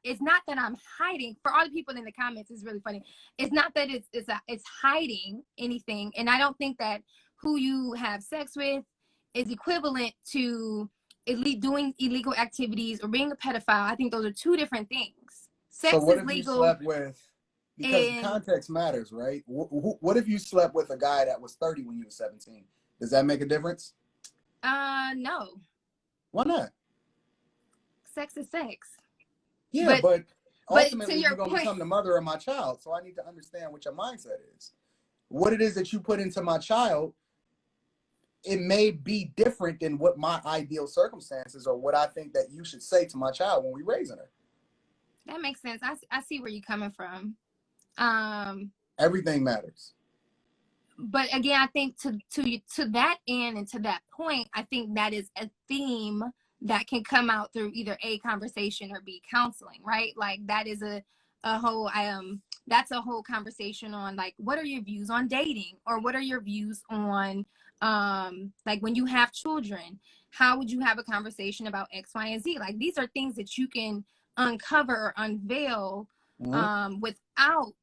It's not that I'm hiding. For all the people in the comments, it's really funny. It's not that it's hiding anything, and I don't think that who you have sex with is equivalent to doing illegal activities or being a pedophile. I think those are two different things. So Sex what is if you legal, slept with? Because the and context matters, right? What if you slept with a guy that was 30 when you were 17? Does that make a difference? no, Why not? sex is sex. Yeah, But but to ultimately you're your gonna point, become the mother of my child. So I need to understand what your mindset is. What it is that you put into my child, it may be different than what my ideal circumstances or what I think that you should say to my child when we're raising her. that makes sense. I see where you're coming from. Everything matters. But again, I think to that end and to that point, I think that is a theme that can come out through either a conversation or b counseling, right? Like that is a whole that's a whole conversation on like what are your views on dating, or what are your views on like when you have children, how would you have a conversation about X, Y, and Z? Like these are things that you can uncover or unveil without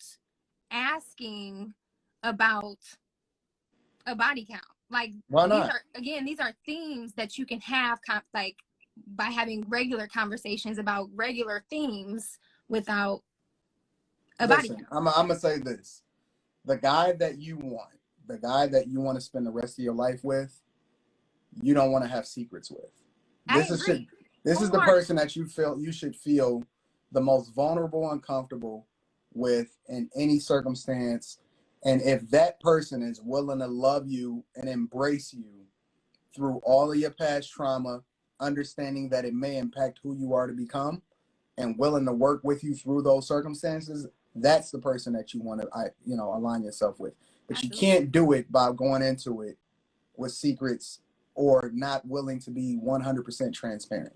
asking about a body count. Like Why not? these are themes that you can have like by having regular conversations about regular themes without a body Listen, count. I'm gonna say this: the guy that you want, the guy that you want to spend the rest of your life with, you don't want to have secrets with. I This is agree this is the wholeheartedly. person that you should feel the most vulnerable and comfortable with in any circumstance. And if that person is willing to love you and embrace you through all of your past trauma, understanding that it may impact who you are to become, and willing to work with you through those circumstances, that's the person that you want to, align yourself with. But you Absolutely. can't do it by going into it with secrets or not willing to be 100% transparent.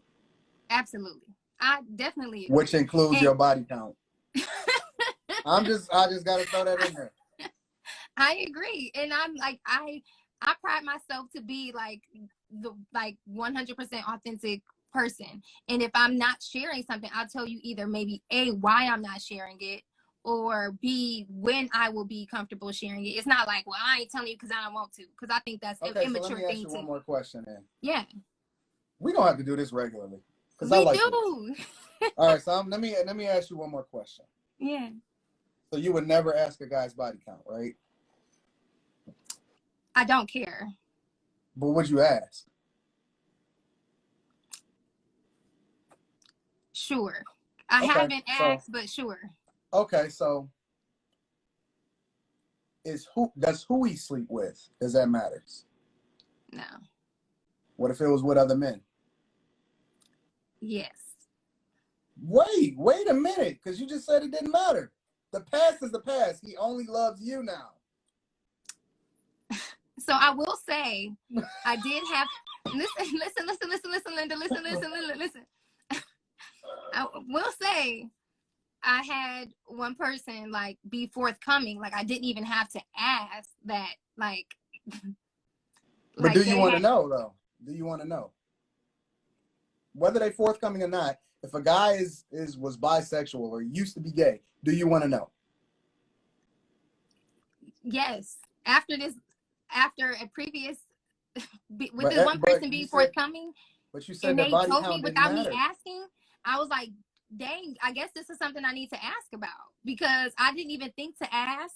Absolutely. I definitely agree. Which includes And your body count. I just gotta throw that in there. I agree. And I'm like, I pride myself to be like the 100% authentic person. And if I'm not sharing something, I'll tell you either maybe A, why I'm not sharing it, or B, when I will be comfortable sharing it. It's not like, well, I ain't telling you because I don't want to, because I think that's an Okay, so let immature me ask thing you too. one more question then. Yeah. We don't have to do this regularly. Because I We like do. this. All right, so let me ask you one more question. Yeah. So you would never ask a guy's body count, right? I don't care. But would you ask? Sure. I Okay, haven't asked, but sure. Okay, so does who he sleep with? Does that matters? No. What if it was with other men? Yes. Wait a minute, because you just said it didn't matter. The past is the past. He only loves you now. So I will say, I did have listen, Linda, listen. I will say, I had one person like be forthcoming. Like I didn't even have to ask that. Like, But do you want to had, know though? Do you want to know whether they forthcoming or not? If a guy was bisexual or used to be gay, do you want to know? Yes. After a previous with this one person being forthcoming, but you said and that they body told me count didn't without me matter. asking, I was like, dang, I guess this is something I need to ask about, because I didn't even think to ask.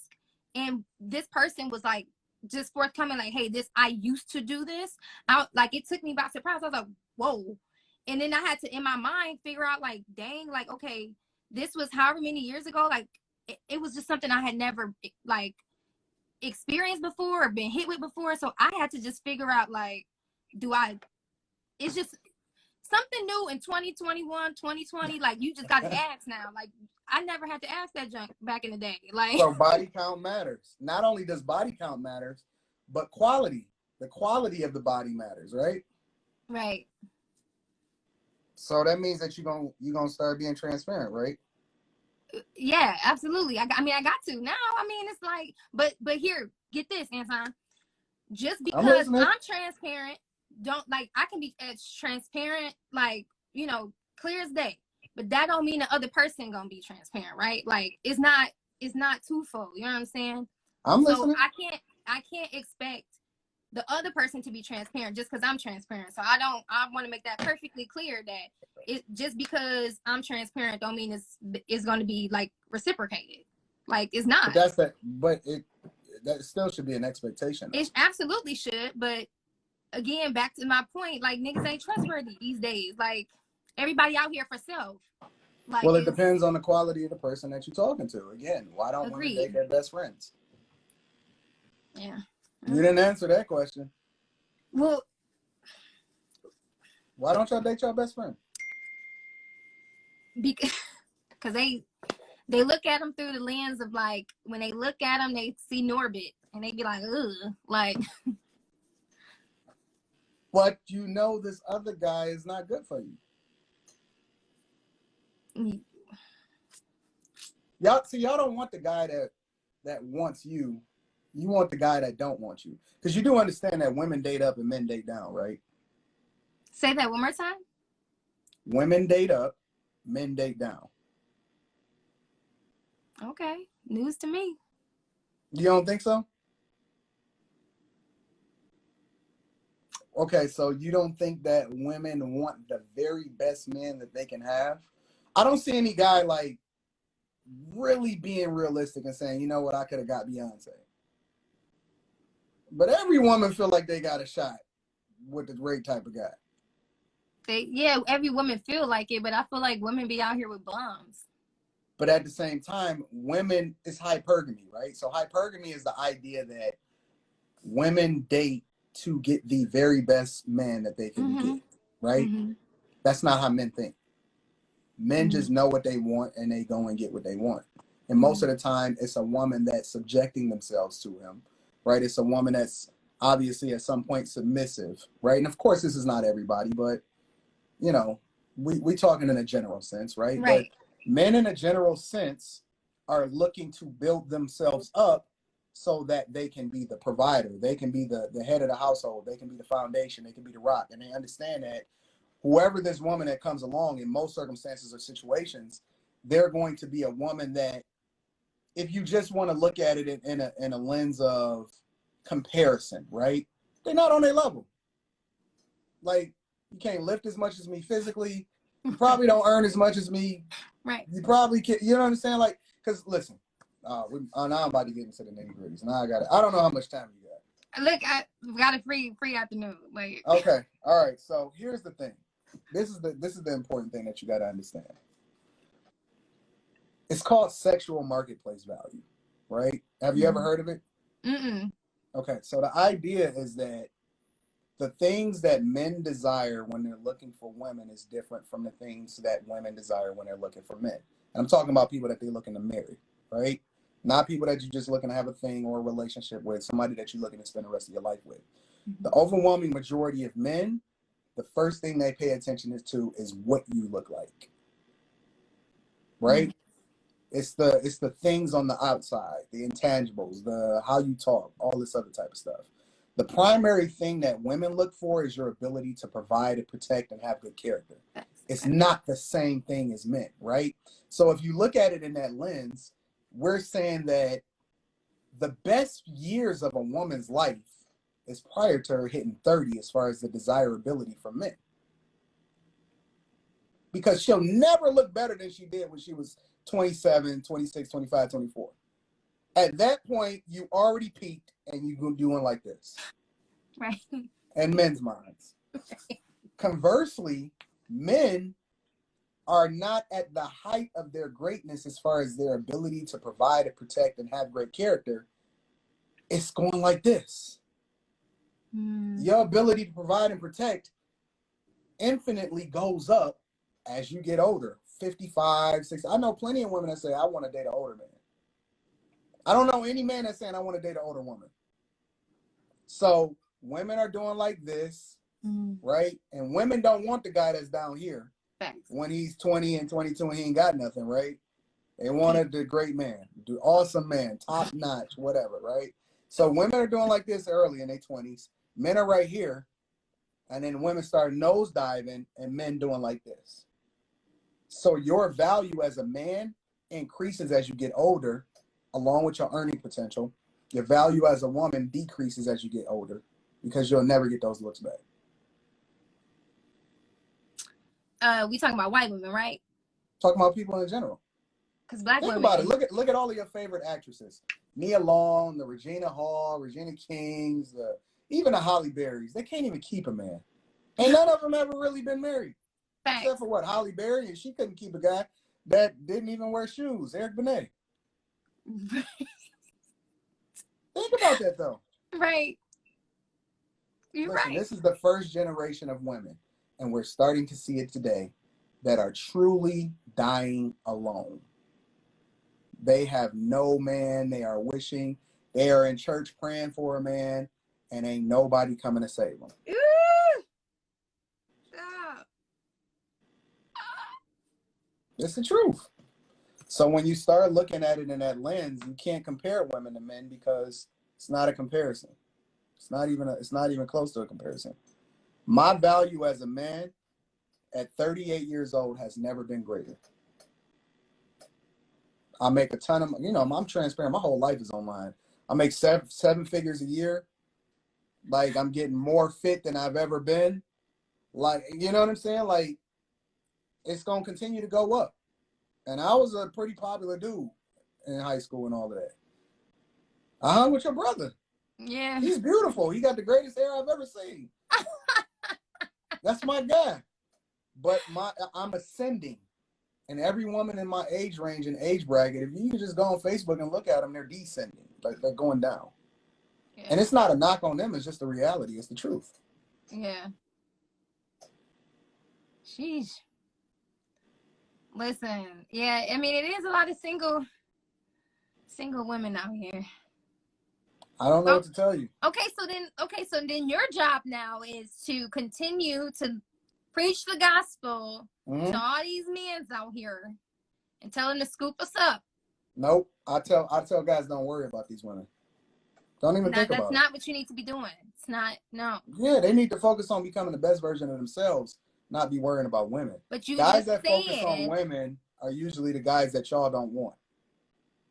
And this person was like just forthcoming, like, hey, I used to do this. It took me by surprise. I was like, whoa. And then I had to, in my mind, figure out like, dang, like, okay, this was however many years ago. Like, it was just something I had never like experienced before or been hit with before. So I had to just figure out like, it's just something new in 2021, 2020. Like, you just got to ask now. Like, I never had to ask that junk back in the day. Like, so body count matters. Not only does body count matters, but quality. The quality of the body matters, right? Right. So that means that you're gonna start being transparent, right? Yeah, absolutely. I got to now. I mean, it's like, but here, get this, Anton. Just because I'm transparent, don't like I can be as transparent, like, clear as day. But that don't mean the other person gonna be transparent, right? Like, it's not twofold. You know what I'm saying? I'm listening. I can't expect the other person to be transparent just because I'm transparent. So I want to make that perfectly clear that it just because I'm transparent don't mean it's going to be like reciprocated. Like, it's not. But that still should be an expectation, though. It absolutely should, but again, back to my point, like, niggas ain't trustworthy these days. Like, everybody out here for self. Like, well, it depends on the quality of the person that you're talking to. Again, why don't women date their best friends? Yeah. You didn't answer that question. Well, why don't y'all date your best friend? Because they look at them through the lens of, like, when they look at them, they see Norbit, and they be like, ugh, like. But this other guy is not good for you. Y'all don't want the guy that wants you. You want the guy that don't want you. Because you do understand that women date up and men date down, right? Say that one more time. Women date up, men date down. Okay. News to me. You don't think so? Okay, so you don't think that women want the very best man that they can have? I don't see any guy like really being realistic and saying, you know what, I could have got Beyonce. But every woman feel like they got a shot with the right type of guy. Every woman feel like it, but I feel like women be out here with bums. But at the same time, women is hypergamy, right? So hypergamy is the idea that women date to get the very best man that they can get, right? That's not how men think. Men just know what they want and they go and get what they want. And most of the time, it's a woman that's subjecting themselves to him, right? It's a woman that's obviously at some point submissive, right? And of course, this is not everybody, but, you know, we talking in a general sense, right? But men in a general sense are looking to build themselves up so that they can be the provider. They can be the head of the household. They can be the foundation. They can be the rock. And they understand that whoever this woman that comes along in most circumstances or situations, they're going to be a woman that, if you just want to look at it in a lens of comparison, right? They're not on their level. Like, you can't lift as much as me physically. You probably don't earn as much as me. Right. You probably can't, you know what I'm saying? Like, because listen, now I'm about to get into the nitty gritties. Now I don't know how much time you got. Look, I got a free afternoon. Like, okay, all right. So here's the thing. This is the important thing that you got to understand. It's called sexual marketplace value, right? Have you ever heard of it? Okay, so the idea is that the things that men desire when they're looking for women is different from the things that women desire when they're looking for men. And I'm talking about people that they're looking to marry, right? Not people that you're just looking to have a thing or a relationship with, somebody that you're looking to spend the rest of your life with. The overwhelming majority of men, the first thing they pay attention to is what you look like, right? It's the things on the outside, the intangibles, the how you talk, all this other type of stuff. The primary thing that women look for is your ability to provide and protect and have good character. It's not the same thing as men, right? So if you look at it in that lens, we're saying that the best years of a woman's life is prior to her hitting 30 as far as the desirability for men. Because she'll never look better than she did when she was 27, 26, 25, 24. At that point, you already peaked and you're doing like this. Right. And men's minds. Conversely, men are not at the height of their greatness as far as their ability to provide and protect and have great character. It's going like this. Your ability to provide and protect infinitely goes up as you get older. 55, 60. I know plenty of women that say, I want to date an older man. I don't know any man that's saying I want to date an older woman. So women are doing like this, right? And women don't want the guy that's down here when he's 20 and 22 and he ain't got nothing, right? They wanted the great man, the awesome man, top notch, whatever, right? So women are doing like this early in their 20s. Men are right here. And then women start nosediving and men doing like this. So your value as a man increases as you get older, along with your earning potential. Your value as a woman decreases as you get older because you'll never get those looks back. We talking about white women, right? Talking about people in general. Because black women. Think about it. Look at all of your favorite actresses. Nia Long, the Regina Hall, Regina Kings, even the Halle Berrys. They can't even keep a man. And none of them ever really been married. Except for what? Halle Berry, and she couldn't keep a guy that didn't even wear shoes. Eric Benet. Think about that, though. Right. You're Listen, right. This is the first generation of women, and we're starting to see it today, that are truly dying alone. They have no man. They are wishing. They are in church praying for a man, and ain't nobody coming to save them. It's the truth. So when you start looking at it in that lens, you can't compare women to men because it's not a comparison. It's not even close to a comparison. My value as a man at 38 years old has never been greater. I make a ton of, I'm transparent. My whole life is online. I make seven figures a year. Like, I'm getting more fit than I've ever been. Like, you know what I'm saying? Like, it's going to continue to go up. And I was a pretty popular dude in high school and all of that. I hung with your brother. Yeah. He's beautiful. He got the greatest hair I've ever seen. That's my guy. but I'm ascending. And every woman in my age range and age bracket, if you can just go on Facebook and look at them, they're descending, like they're going down. Yeah. And it's not a knock on them; it's just the reality. It's the truth. Yeah. Sheesh. Listen, yeah, I mean, it is a lot of single women out here. I don't know what to tell you. Okay, so then your job now is to continue to preach the gospel to all these men out here and tell them to scoop us up. Nope. I tell guys, don't worry about these women. Don't even think about it. That's not what you need to be doing. It's not, no. Yeah, they need to focus on becoming the best version of themselves, not be worrying about women. But you guys that focus on women are usually the guys that y'all don't want.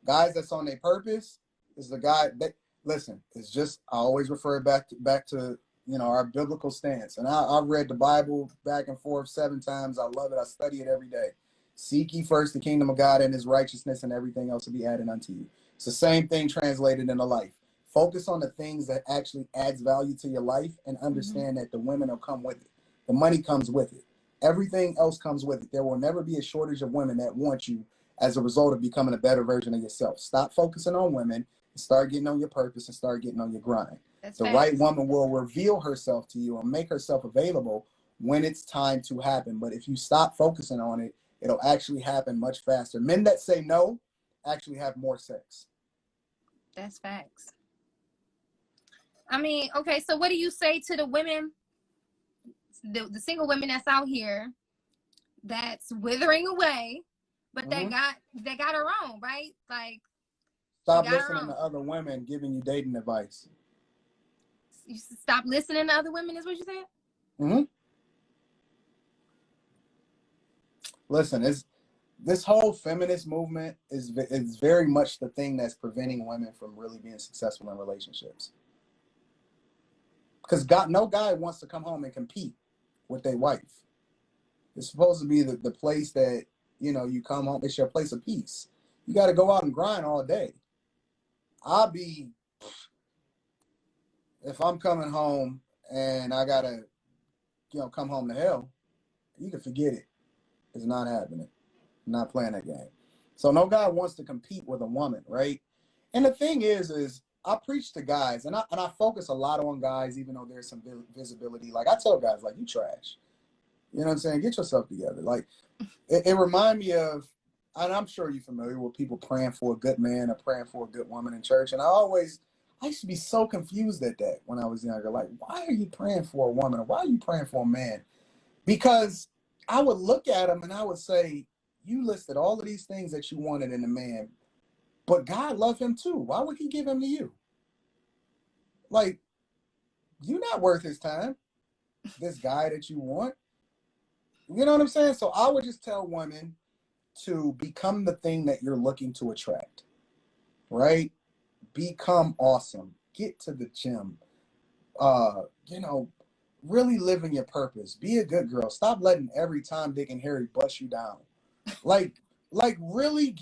Guys that's on their purpose is the guy that, listen, it's just, I always refer back to you know, our biblical stance. And I've read the Bible back and forth 7 times. I love it. I study it every day. Seek ye first the kingdom of God and his righteousness, and everything else will be added unto you. It's the same thing translated into life. Focus on the things that actually adds value to your life, and understand that the women will come with it. The money comes with it. Everything else comes with it. There will never be a shortage of women that want you as a result of becoming a better version of yourself. Stop focusing on women and start getting on your purpose and start getting on your grind. The right woman will reveal herself to you and make herself available when it's time to happen. But if you stop focusing on it, it'll actually happen much faster. Men that say no actually have more sex. That's facts. I mean, okay, so what do you say to the women, the single women that's out here that's withering away, but that got her own, right? Like, stop listening to other women giving you dating advice. You stop listening to other women is what you said? Mm-hmm. Listen, this whole feminist movement is very much the thing that's preventing women from really being successful in relationships. Because no guy wants to come home and compete with their wife. It's supposed to be the place that, you know, you come home, it's your place of peace. You got to go out and grind all day. If I'm coming home and I got to, you know, come home to hell, you can forget it. It's not happening. I'm not playing that game. So no guy wants to compete with a woman, right? And the thing is I preach to guys, and I focus a lot on guys, even though there's some visibility. Like, I tell guys, like, you trash. You know what I'm saying? Get yourself together. Like, it reminds me of, and I'm sure you're familiar with people praying for a good man or praying for a good woman in church. And I used to be so confused at that when I was younger. Like, why are you praying for a woman? Or why are you praying for a man? Because I would look at him and I would say, you listed all of these things that you wanted in a man, but God loved him too. Why would he give him to you? Like, you're not worth his time, this guy that you want. You know what I'm saying? So I would just tell women to become the thing that you're looking to attract, right? Become awesome. Get to the gym. You know, really live in your purpose. Be a good girl. Stop letting every Tom, Dick, and Harry bust you down. Like really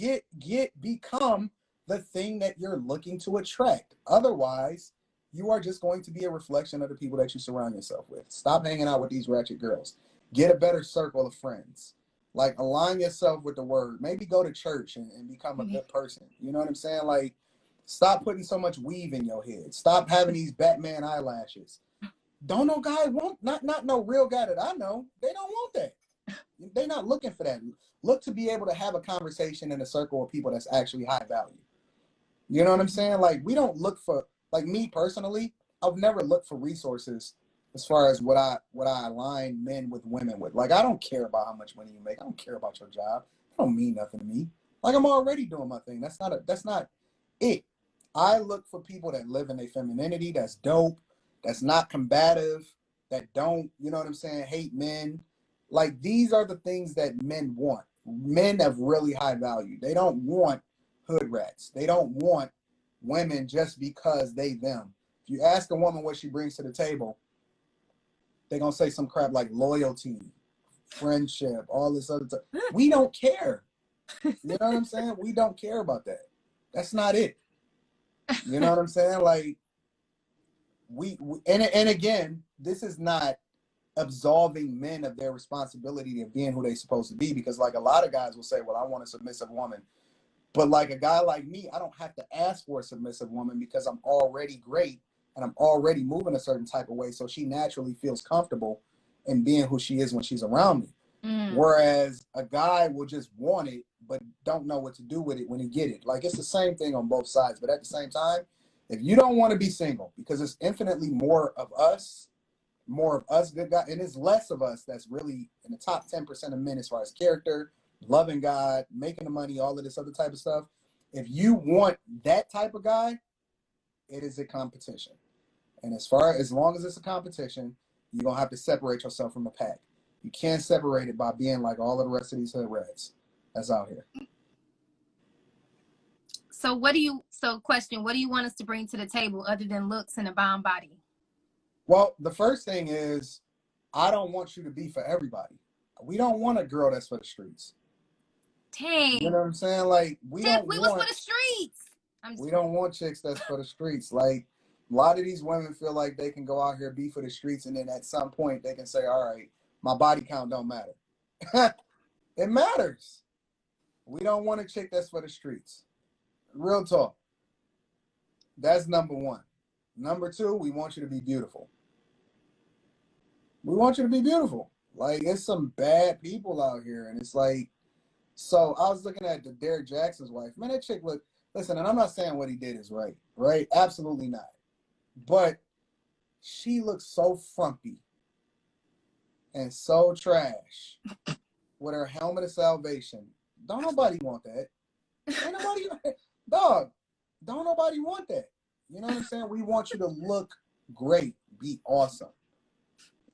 become the thing that you're looking to attract. Otherwise, you are just going to be a reflection of the people that you surround yourself with. Stop hanging out with these ratchet girls. Get a better circle of friends. Like, align yourself with the word. Maybe go to church and become a good person. You know what I'm saying? Like, stop putting so much weave in your head. Stop having these Batman eyelashes. Don't no guy want, not no real guy that I know. They don't want that. They're not looking for that. Look to be able to have a conversation in a circle of people that's actually high value. You know what I'm saying? Like, we don't look for, like, me personally, I've never looked for resources as far as what I align men with women with. Like, I don't care about how much money you make. I don't care about your job. It don't mean nothing to me. Like, I'm already doing my thing. That's not it. I look for people that live in their femininity, that's dope, that's not combative, that don't, you know what I'm saying, hate men. Like, these are the things that men want. Men have really high value. They don't want hood rats. They don't want women just because they them. If you ask a woman what she brings to the table, they're going to say some crap like loyalty, friendship, all this other stuff. We don't care. You know what I'm saying? We don't care about that. That's not it. You know what I'm saying? Like, and again, this is not absolving men of their responsibility of being who they're supposed to be. Because like a lot of guys will say, well, I want a submissive woman. But like a guy like me, I don't have to ask for a submissive woman because I'm already great and I'm already moving a certain type of way. So she naturally feels comfortable in being who she is when she's around me. Whereas a guy will just want it, but don't know what to do with it when he get it. Like it's the same thing on both sides. But at the same time, if you don't want to be single, because it's infinitely more of us good guys, and it's less of us that's really in the top 10% of men as far as character, loving God, making the money, all of this other type of stuff. If you want that type of guy, it is a competition. And as long as it's a competition, you're going to have to separate yourself from the pack. You can't separate it by being like all of the rest of these hood rats that's out here. So question, what do you want us to bring to the table other than looks and a bomb body? Well, the first thing is, I don't want you to be for everybody. We don't want a girl that's for the streets. Dang. You know what I'm saying? Like, we was for the streets. We don't want chicks that's for the streets. Like, a lot of these women feel like they can go out here, be for the streets, and then at some point they can say, all right, my body count don't matter. It matters. We don't want a chick that's for the streets. Real talk. That's number one. Number two, we want you to be beautiful. We want you to be beautiful. Like, it's some bad people out here. And it's like, so I was looking at the Derek Jackson's wife. Man, that chick looked, listen, and I'm not saying what he did is right, right? Absolutely not. But she looks so frumpy and so trash with her helmet of salvation. Don't nobody want that. Ain't nobody, dog, don't nobody want that. You know what I'm saying? We want you to look great, be awesome.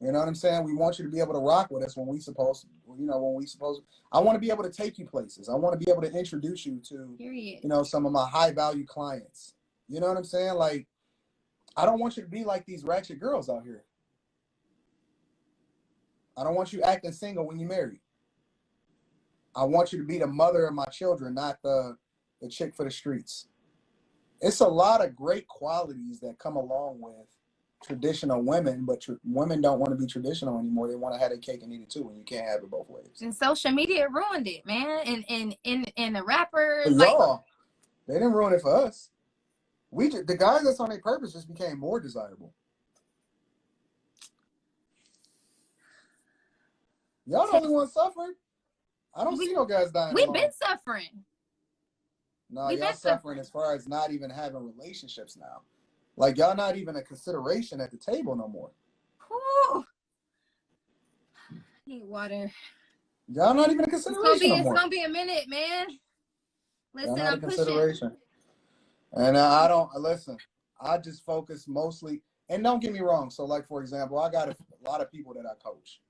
You know what I'm saying? We want you to be able to rock with us when we supposed to, I want to be able to take you places. I want to be able to introduce you to, you know, some of my high value clients. You know what I'm saying? Like, I don't want you to be like these ratchet girls out here. I don't want you acting single when you're married. I want you to be the mother of my children, not the chick for the streets. It's a lot of great qualities that come along with traditional women, but women don't want to be traditional anymore. They want to have their cake and eat it too, and you can't have it both ways. And social media ruined it, man. And the rappers, for y'all, they didn't ruin it for us. The guys that's on their purpose just became more desirable. Y'all the only ones suffering. I don't see no guys dying. We've been suffering. No, y'all suffering as far as not even having relationships now. Like, y'all not even a consideration at the table no more. Whew. Need water. Y'all not even a consideration no more. It's gonna be a minute, man. Listen, I'm consideration. And I don't listen. I just focus mostly, and don't get me wrong. So, like, for example, I got a lot of people that I coach.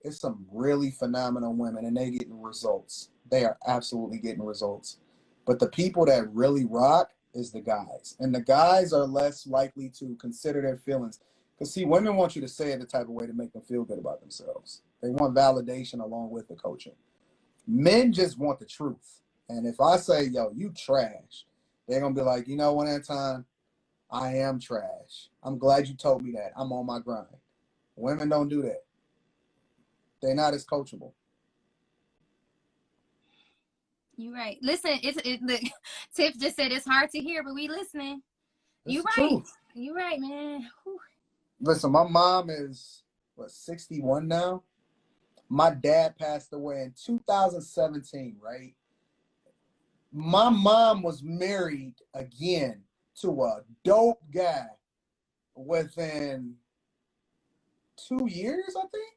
It's some really phenomenal women, and they getting results. They are absolutely getting results. But the people that really rock is the guys. And the guys are less likely to consider their feelings. Because, see, women want you to say it the type of way to make them feel good about themselves. They want validation along with the coaching. Men just want the truth. And if I say, yo, you trash, they're going to be like, you know what, Anton, I am trash. I'm glad you told me that. I'm on my grind. Women don't do that. They're not as coachable. You're right. Listen, Tiff just said it's hard to hear, but we listening. You're right. Truth. You're right, man. Whew. Listen, my mom is, 61 now? My dad passed away in 2017, right? My mom was married again to a dope guy within 2 years, I think.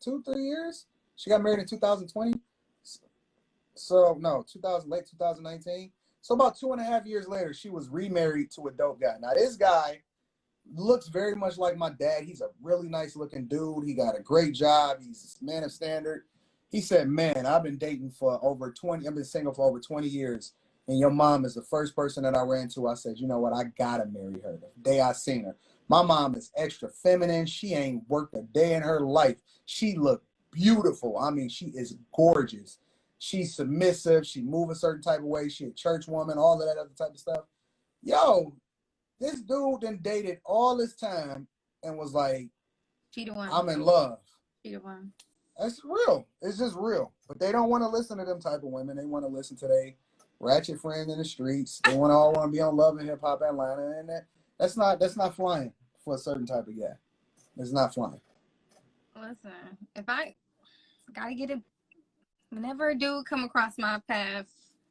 2-3 years. She got married in 2020. So no, late 2019. So about 2.5 years later, she was remarried to a dope guy. Now this guy looks very much like my dad. He's a really nice looking dude. He got a great job. He's a man of standard. He said, man, I've been dating for over 20. I've been single for over 20 years. And your mom is the first person that I ran to. I said, you know what? I got to marry her the day I seen her. My mom is extra feminine. She ain't worked a day in her life. She looked beautiful. I mean, she is gorgeous. She's submissive. She move a certain type of way. She a church woman, all of that other type of stuff. Yo, this dude then dated all this time and was like, She the one. I'm in love. She the one. That's real. It's just real. But they don't want to listen to them type of women. They want to listen to their ratchet friend in the streets. They want to be on Love and Hip Hop Atlanta, and that's not flying for a certain type of guy. It's not flying. Listen, if I gotta get it, whenever a dude come across my path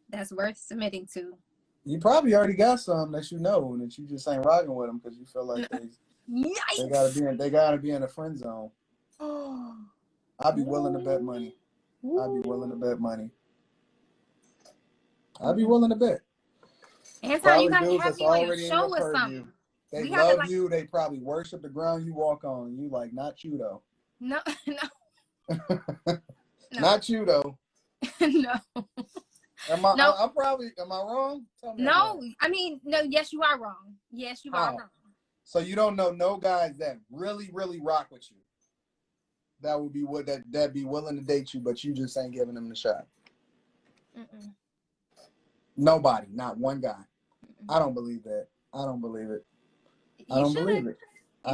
that's worth submitting to. You probably already got some that you know and that you just ain't rocking with them because you feel like they gotta be in a friend zone. I'd be willing to bet money. I'd be willing to bet money. I'd be willing to bet. Anton, you gotta have me on your show or something. They love you. They probably worship the ground you walk on. You like, not you though. No. Not you though. No. Am I wrong? Tell me. No, I mean, no, yes, you are wrong. Yes, you are wrong. So you don't know no guys that really, really rock with you. That would be that be willing to date you, but you just ain't giving them the shot. Mm-mm. Nobody, not one guy. Mm-mm. I don't believe that. I don't believe it. I don't believe it. I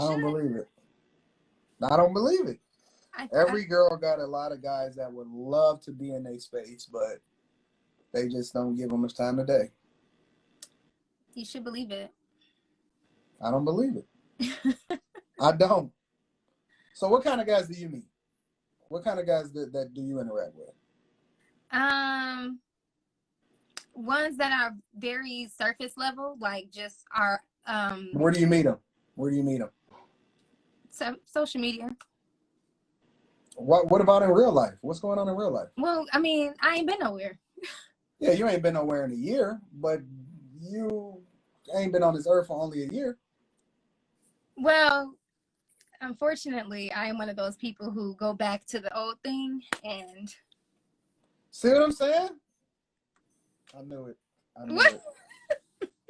don't believe it. Every girl got a lot of guys that would love to be in their space, but they just don't give them much time today. You should believe it. I don't believe it. I don't. So what kind of guys do you meet? What kind of guys that do you interact with? Ones that are very surface level, like just are. Where do you meet them? Social media. What about in real life? What's going on in real life? Well, I mean, I ain't been nowhere. Yeah, you ain't been nowhere in a year, but you ain't been on this earth for only a year. Well, unfortunately, I am one of those people who go back to the old thing and. See what I'm saying? I knew it.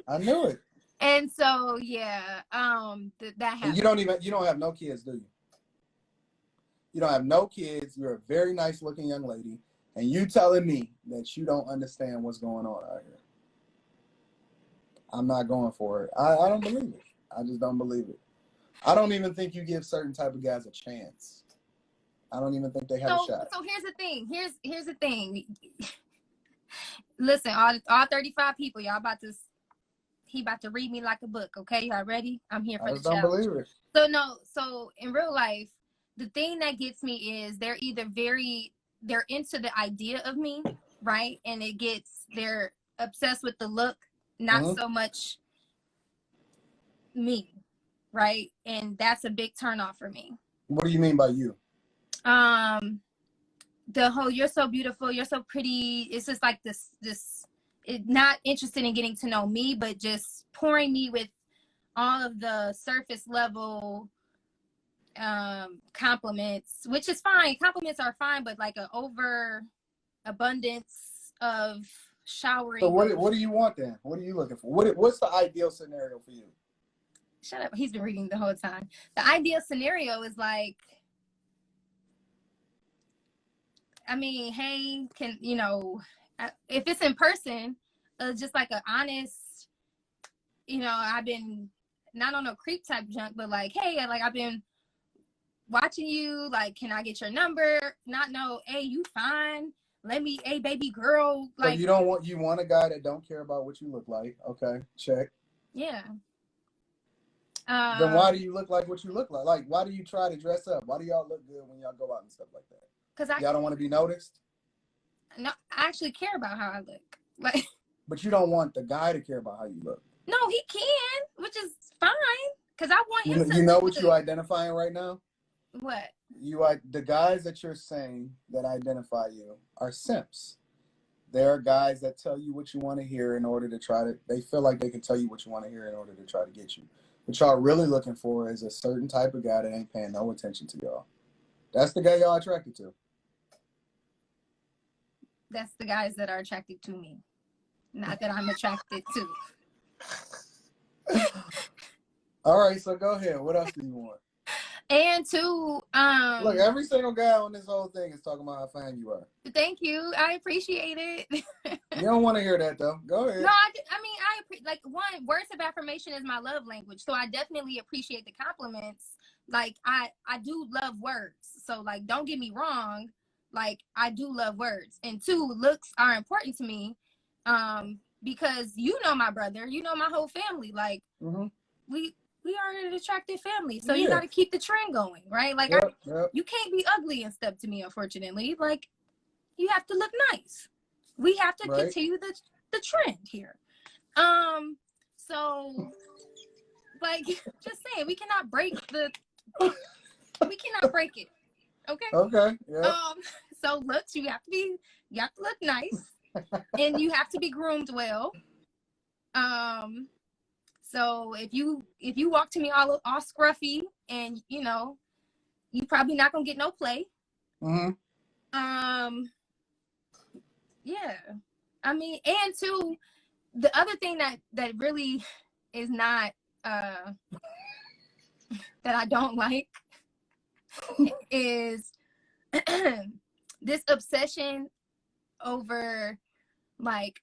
I knew it. And so, yeah, that happened. And you don't have no kids, do you? You don't have no kids. You're a very nice looking young lady. And you telling me that you don't understand what's going on out here. I'm not going for it. I don't believe it. I just don't believe it. I don't even think you give certain type of guys a chance. I don't even think they have a shot. So here's the thing. Here's the thing. Listen, all 35 people, he about to read me like a book, okay? Y'all ready? I'm here for the challenge. I don't believe it. So in real life, the thing that gets me is they're into the idea of me, right? And they're obsessed with the look, not so much me, right? And that's a big turnoff for me. What do you mean by you? The whole, you're so beautiful, you're so pretty. It's just like this not interested in getting to know me, but just pouring me with all of the surface level compliments, which is fine. Compliments are fine, but like an over abundance of showering. So what do you want then? What are you looking for? What's the ideal scenario for you? Shut up. He's been reading the whole time. The ideal scenario is like, I mean, hey, if it's in person, just like an honest, I've been not on no creep type junk, but like, hey, like I've been watching you, like, can I get your number? Not no, hey, you fine. Hey, baby girl. Like, so you want a guy that don't care about what you look like. Okay, check. Yeah. Then why do you look like what you look like? Like, why do you try to dress up? Why do y'all look good when y'all go out and stuff like that? Because y'all don't want to be noticed? No, I actually care about how I look. Like, but you don't want the guy to care about how you look. No, he can, which is fine. Because I want him to. You know what you're identifying right now? What? The guys that you're saying that identify you are simps. They're guys that tell you what you want to hear in order to they feel like they can tell you what you want to hear in order to try to get you. What y'all really looking for is a certain type of guy that ain't paying no attention to y'all. That's the guy y'all attracted to. That's the guys that are attracted to me. Not that I'm attracted to. All right, so go ahead. What else do you want? And to look, every single guy on this whole thing is talking about how fine you are. Thank you. I appreciate it. You don't want to hear that though. Go ahead. No, like, words of affirmation is my love language. So I definitely appreciate the compliments. like I do love words. So like, don't get me wrong, like I do love words. And two, looks are important to me, because you know my brother, you know my whole family. Like we are an attractive family, so you got to keep the trend going, right? Like you can't be ugly and stuff to me, unfortunately. Like you have to look nice. We have to continue the trend here. So like, just saying, we cannot break it. Okay. Okay. Yeah. So looks, you have to look nice, and you have to be groomed well. So if you walk to me all scruffy, and you know, you probably not gonna get no play. Yeah. I mean, and two, the other thing that really is not that I don't like is this obsession over, like,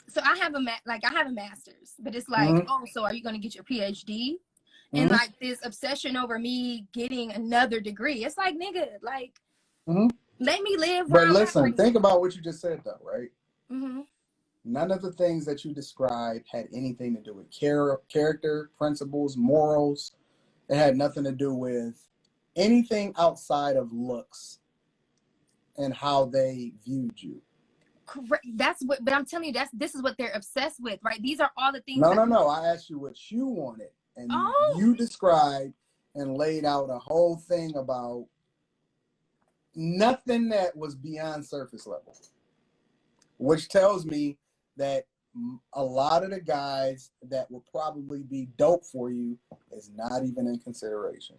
so I have a master's, but it's like, oh, so are you going to get your PhD? And like this obsession over me getting another degree. It's like, nigga, like, let me live. But listen, think about what you just said, though, right? None of the things that you described had anything to do with character, principles, morals. It had nothing to do with anything outside of looks and how they viewed you. Correct. That's what, but I'm telling you, this is what they're obsessed with, right? These are all the things. No. I asked you what you wanted, and you described and laid out a whole thing about nothing that was beyond surface level, which tells me that a lot of the guys that will probably be dope for you is not even in consideration.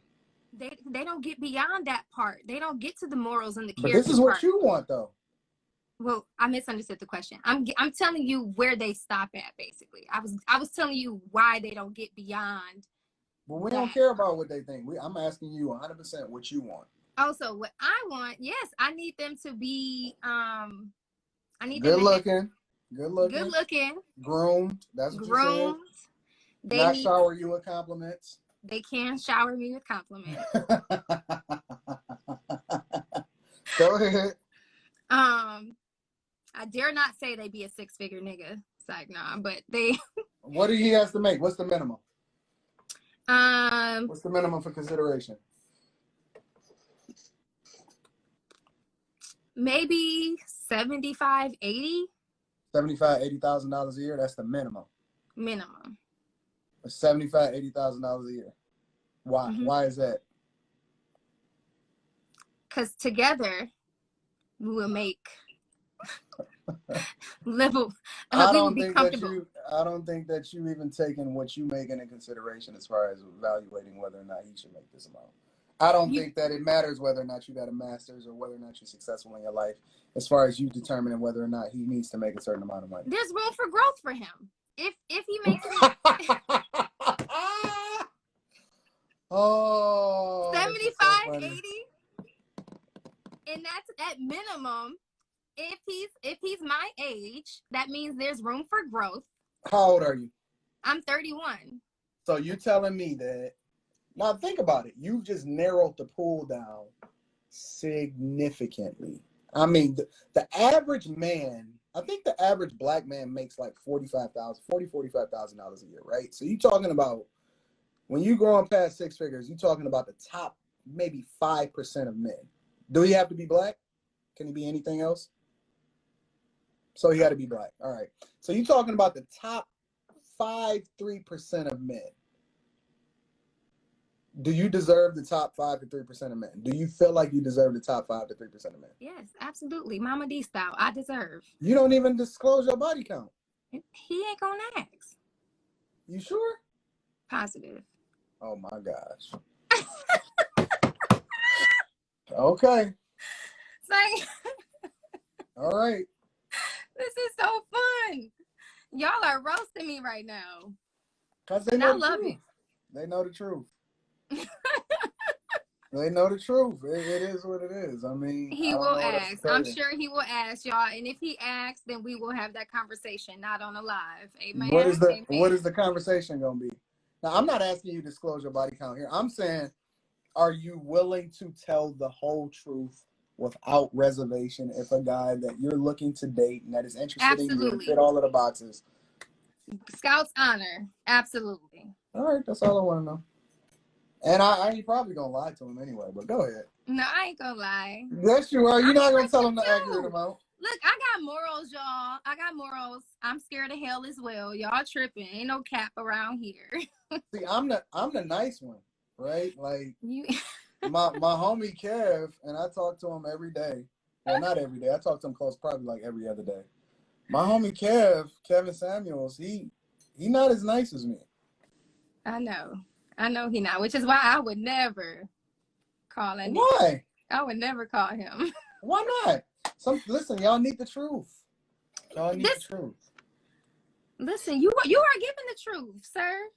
They don't get beyond that part. They don't get to the morals and the character. But this is what you want, though. Well, I misunderstood the question. I'm telling you where they stop at, basically. I was telling you why they don't get beyond. Well, we don't care about what they think. I'm asking you 100% what you want. Also, what I want, yes, I need them to be I need good them looking, groomed. That's what groomed. You said. They not shower you with compliments. They can shower me with compliments. Go ahead. I dare not say they be a 6-figure nigga. It's like, nah, but they. What do he has to make? What's the minimum? What's the minimum for consideration? Maybe 75, 80. $80,000 a year. That's the minimum. Minimum. $75,000, $80,000 a year. Why? Why is that? Because together we will make level. I don't think that you even taking what you make into consideration as far as evaluating whether or not he should make this amount. I don't think that it matters whether or not you got a master's or whether or not you're successful in your life, as far as you determining whether or not he needs to make a certain amount of money. There's room for growth for him. If he makes it. Oh, 75, 80. And that's at minimum. If he's my age, that means there's room for growth. How old are you? I'm 31. So you telling me that, now think about it, you've just narrowed the pool down significantly. I mean, the average man, I think the average black man makes like $45,000 a year, right? So you're talking about, when you growing past 6 figures, you're talking about the top maybe 5% of men. Do he have to be black? Can he be anything else? So he got to be black. All right. So you're talking about the top 3% of men. Do you deserve the top 5 to 3% of men? Do you feel like you deserve the top 5 to 3% of men? Yes, absolutely. Mama D style. I deserve. You don't even disclose your body count. He ain't gonna ask. You sure? Positive. Oh my gosh. Okay. Like, all right. This is so fun. Y'all are roasting me right now. Because they know the truth. They know the truth. They know the truth. It is what it is. I mean, he will ask. I'm sure he will ask, y'all. And if he asks, then we will have that conversation, not on a live. Amen. What is the conversation gonna be? Now, I'm not asking you to disclose your body count here. I'm saying, are you willing to tell the whole truth without reservation if a guy that you're looking to date and that is interested in you and Absolutely. fit all of the boxes? Scout's honor. Absolutely. All right, that's all I want to know. And I ain't probably gonna lie to him anyway, but go ahead. No, I ain't gonna lie. Yes, you are. You're not gonna tell him the too. accurate amount. Look, I got morals, y'all. I got morals. I'm scared of hell as well. Y'all tripping. Ain't no cap around here. See, I'm the nice one, right? Like You my homie Kev, and I talk to him every day. Well, not every day. I talk to him close, probably like every other day. My homie Kevin Samuels, he not as nice as me. I know he not, which is why I would never call him. Why? I would never call him. Why not? Listen, y'all need the truth. Y'all need the truth. Listen, you are giving the truth, sir.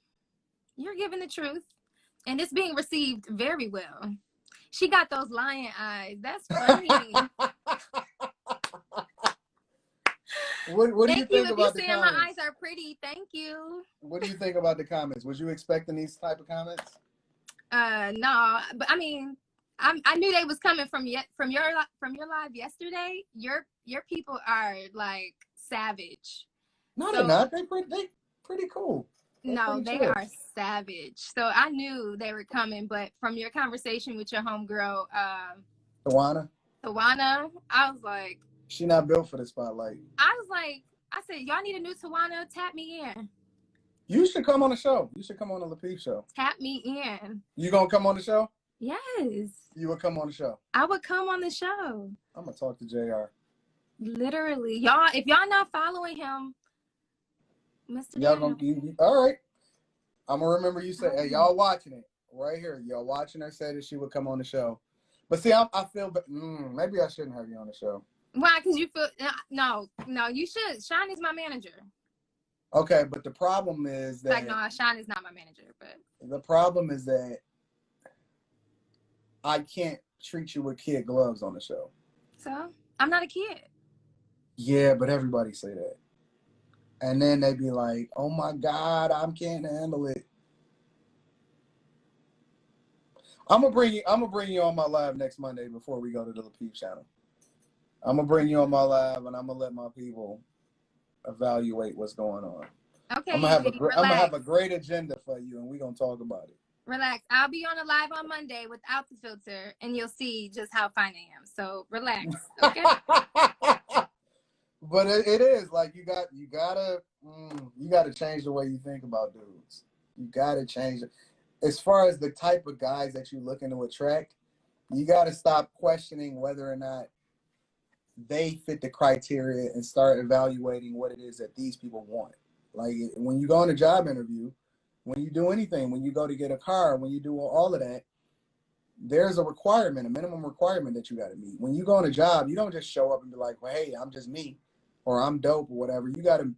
You're giving the truth, and it's being received very well. She got those lion eyes. That's funny. What do you think about the comments? If you're saying my eyes are pretty, thank you. What do you think about the comments? Was you expecting these type of comments? No, but I mean, I knew they was coming from your live yesterday. Your people are like savage. No, they're not. They pretty cool. No, they are savage. So I knew they were coming, but from your conversation with your homegirl, Tawana, I was like, she not built for the spotlight. I said, y'all need a new Tawana, tap me in. You should come on the show. You should come on the LaPeep show. Tap me in. You gonna come on the show? Yes. You would come on the show? I would come on the show. I'm gonna talk to JR. Literally. Y'all, if y'all not following him, Mr. Y'all gonna all right. I'm gonna remember you said, hey, y'all watching it right here. Y'all watching her say that she would come on the show. But see, I feel, maybe I shouldn't have you on the show. Why? Because you feel, no, you should. Sean is my manager. Okay, but the problem is that. Like, no, Sean is not my manager, but. The problem is that I can't treat you with kid gloves on the show. So? I'm not a kid. Yeah, but everybody say that. And then they be like, oh my God, I can't handle it. I'm gonna bring you on my live next Monday before we go to the LaPeep channel. I'm gonna bring you on my live and I'm gonna let my people evaluate what's going on. Okay. I'm gonna have a great agenda for you and we're gonna talk about it. Relax. I'll be on a live on Monday without the filter and you'll see just how fine I am. So relax. Okay. But it is like you gotta change the way you think about dudes. You gotta change it. As far as the type of guys that you're looking to attract, you gotta stop questioning whether or not they fit the criteria and start evaluating what it is that these people want. Like when you go on a job interview, when you do anything, when you go to get a car, when you do all of that, there's a requirement, a minimum requirement that you got to meet. When you go on a job, you don't just show up and be like, well, hey, I'm just me or I'm dope or whatever. You got to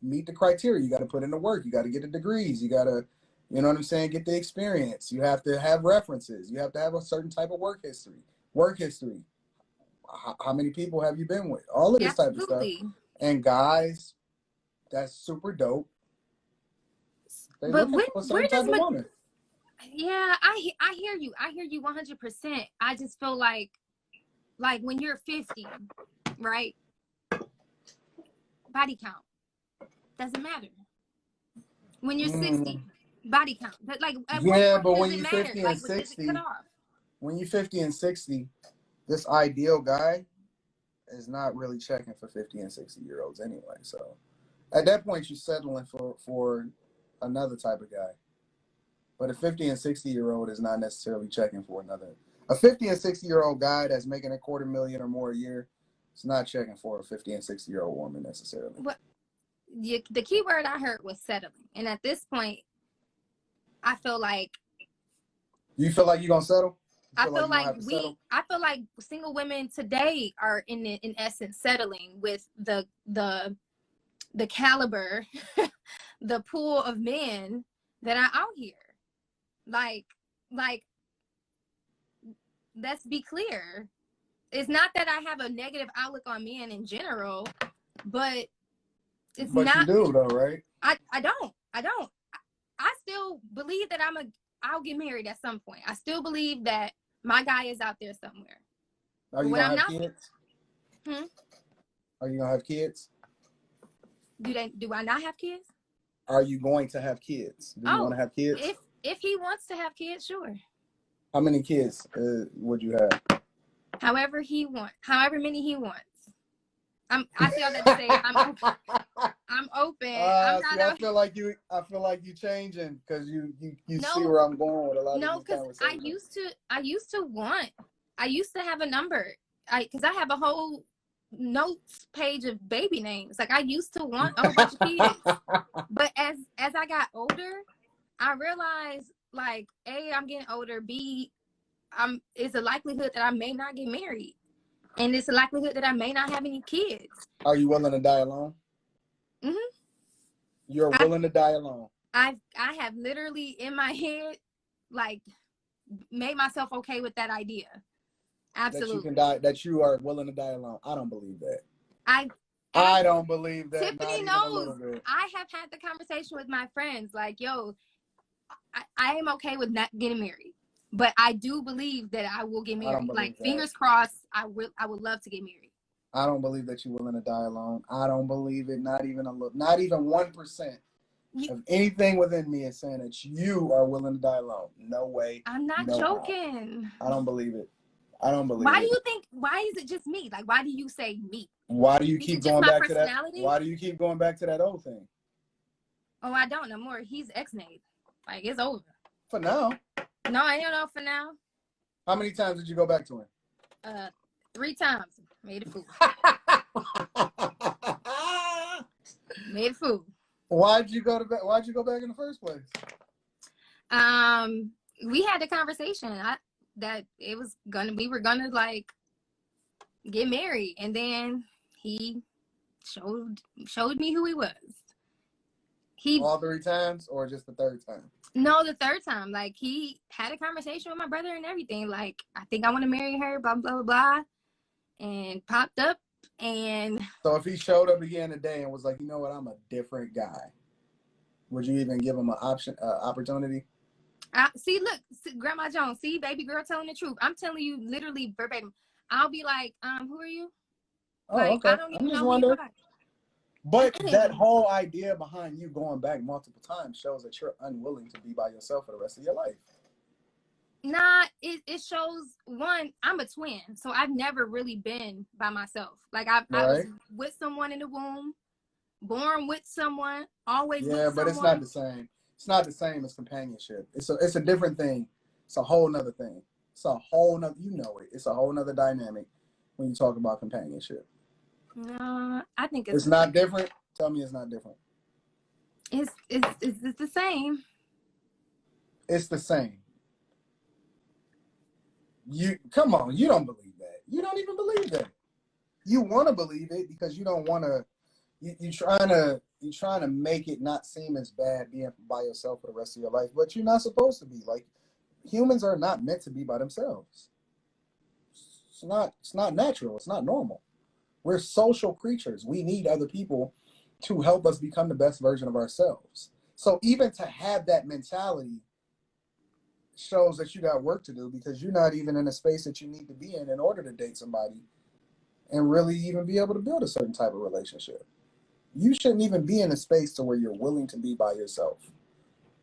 meet the criteria. You got to put in the work. You got to get the degrees. You got to, you know what I'm saying, get the experience. You have to have references. You have to have a certain type of work history. How many people have you been with? All of this type of stuff. And guys, that's super dope. They looking for a certain type of woman. Yeah, I hear you. I hear you 100%. I just feel like when you're 50, right? Body count doesn't matter. When you're 60, body count. But like, but when you're 50 and 60, when you're 50 and 60, this ideal guy is not really checking for 50 and 60-year-olds anyway. So at that point, you're settling for another type of guy. But a 50 and 60-year-old is not necessarily checking for another. A 50 and 60-year-old guy that's making $250,000 or more a year is not checking for a 50 and 60-year-old woman necessarily. The key word I heard was settling. And at this point, I feel like. You feel like you're going to settle? I feel like single women today are in essence settling with the caliber, the pool of men that are out here. Like, let's be clear. It's not that I have a negative outlook on men in general, but it's not. But you do though, right? I don't. I still believe that I'll get married at some point. I still believe that my guy is out there somewhere. Are you gonna have kids? Are you gonna have kids? Do I not have kids? Are you going to have kids? Do you want to have kids? If he wants to have kids, sure. How many kids would you have? However many he wants. I say all that to say I'm open. I feel like you changing because you see where I'm going with a lot of these conversations. I used to have a number. Because I have a whole notes page of baby names. Like I used to want a whole bunch of kids. But as I got older, I realized like A, I'm getting older, B, it's a likelihood that I may not get married. And it's a likelihood that I may not have any kids. Are you willing to die alone? Mm-hmm. You're willing to die alone. I have literally in my head, like, made myself okay with that idea. Absolutely. That you can die. That you are willing to die alone. I don't believe that. I don't believe that. Tiffany knows. I have had the conversation with my friends, like, yo, I am okay with not getting married. But I do believe that I will get married. Like, fingers crossed, I would love to get married. I don't believe that you're willing to die alone. I don't believe it. Not even a little. Not even 1% of anything within me is saying that you are willing to die alone. No way. I'm not joking. I don't believe it. I don't believe it. Why do you think? Why is it just me? Like, why do you say me? Why do you keep going back to that? Why do you keep going back to that old thing? Oh, I don't no more. He's ex-nate. Like, it's over. For now. No, I don't know for now. How many times did you go back to him? 3 times. Made a fool. Made a fool. Why'd you go back in the first place? We had a conversation that we were gonna like get married, and then he showed me who he was. All 3 times, or just the 3rd time? No, the 3rd time. Like, he had a conversation with my brother and everything. Like, I think I want to marry her, blah, blah, blah, blah. And popped up. And so if he showed up again today and was like, you know what, I'm a different guy, would you even give him an opportunity? Look, Grandma Jones, baby girl telling the truth. I'm telling you literally verbatim. I'll be like, who are you? Oh, like, okay. I don't even know who you are. But that whole idea behind you going back multiple times shows that you're unwilling to be by yourself for the rest of your life. Nah, it shows, one, I'm a twin, so I've never really been by myself. Like, I was with someone in the womb, born with someone, always with someone. Yeah, but it's not the same. It's not the same as companionship. It's a different thing. It's a whole nother thing. It's a whole nother, you know it. It's a whole nother dynamic when you talk about companionship. No, I think it's not different. Tell me it's not different. It's the same. It's the same. Come on, you don't believe that. You don't even believe that. You want to believe it because you don't want to. You're trying to make it not seem as bad being by yourself for the rest of your life, but you're not supposed to be. Like, humans are not meant to be by themselves. It's not natural. It's not normal. We're social creatures. We need other people to help us become the best version of ourselves. So even to have that mentality shows that you got work to do, because you're not even in a space that you need to be in order to date somebody and really even be able to build a certain type of relationship. You shouldn't even be in a space to where you're willing to be by yourself.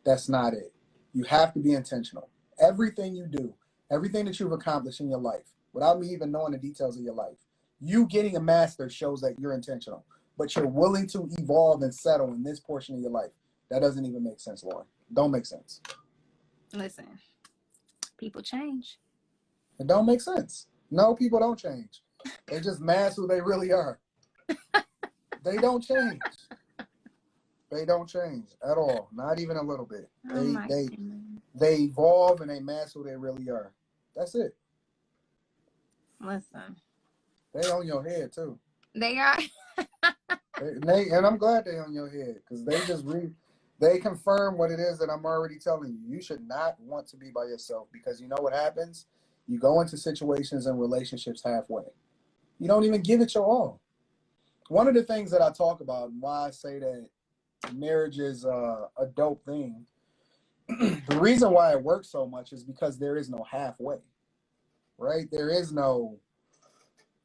That's not it. You have to be intentional. Everything you do, everything that you've accomplished in your life, without me even knowing the details of your life, you getting a master shows that you're intentional, but you're willing to evolve and settle in this portion of your life. That doesn't even make sense, Lauren. Don't make sense. Listen, people change. It don't make sense. No, people don't change. They just mask who they really are. They don't change. They don't change at all. Not even a little bit. They evolve and they mask who they really are. That's it. Listen. They on your head too. They are. and I'm glad they on your head, because they confirm what it is that I'm already telling you. You should not want to be by yourself, because you know what happens? You go into situations and relationships halfway. You don't even give it your all. One of the things that I talk about and why I say that marriage is a dope thing The reason why it works so much is because there is no halfway, right? There is no,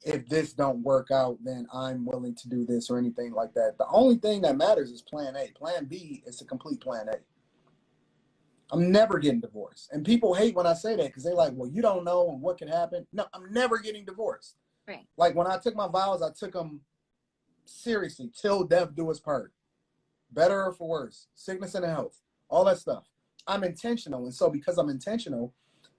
if this don't work out, then I'm willing to do this or anything like that. The only thing that matters is plan A. Plan B is a complete plan A. I'm never getting divorced. And people hate when I say that because they're like, well, you don't know what can happen. No, I'm never getting divorced. Right. Like when I took my vows, I took them seriously, till death do us part. Better or for worse, sickness and health, all that stuff. I'm intentional. And so because I'm intentional,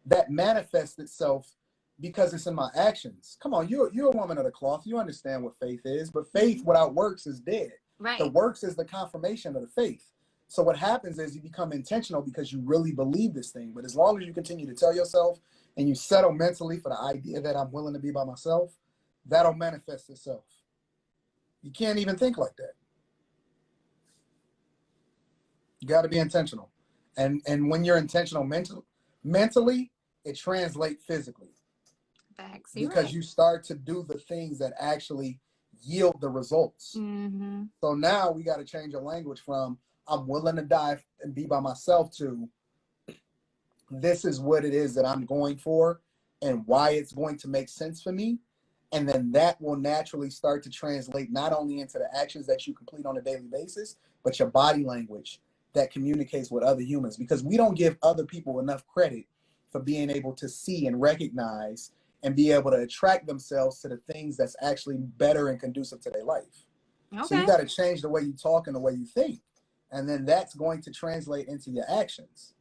that manifests itself because it's in my actions. Come on, you're a woman of the cloth. You understand what faith is, but faith without works is dead. Right. The works is the confirmation of the faith. So what happens is you become intentional because you really believe this thing. But as long as you continue to tell yourself and you settle mentally for the idea that I'm willing to be by myself, that'll manifest itself. You can't even think like that. You got to be intentional. And when you're intentional mentally, it translates physically. Facts. Because you start to do the things that actually yield the results. Mm-hmm. So now we got to change our language from I'm willing to die and be by myself to this is what it is that I'm going for and why it's going to make sense for me. And then that will naturally start to translate not only into the actions that you complete on a daily basis, but your body language that communicates with other humans, because we don't give other people enough credit for being able to see and recognize and be able to attract themselves to the things that's actually better and conducive to their life. Okay. So you got to change the way you talk and the way you think. And then that's going to translate into your actions.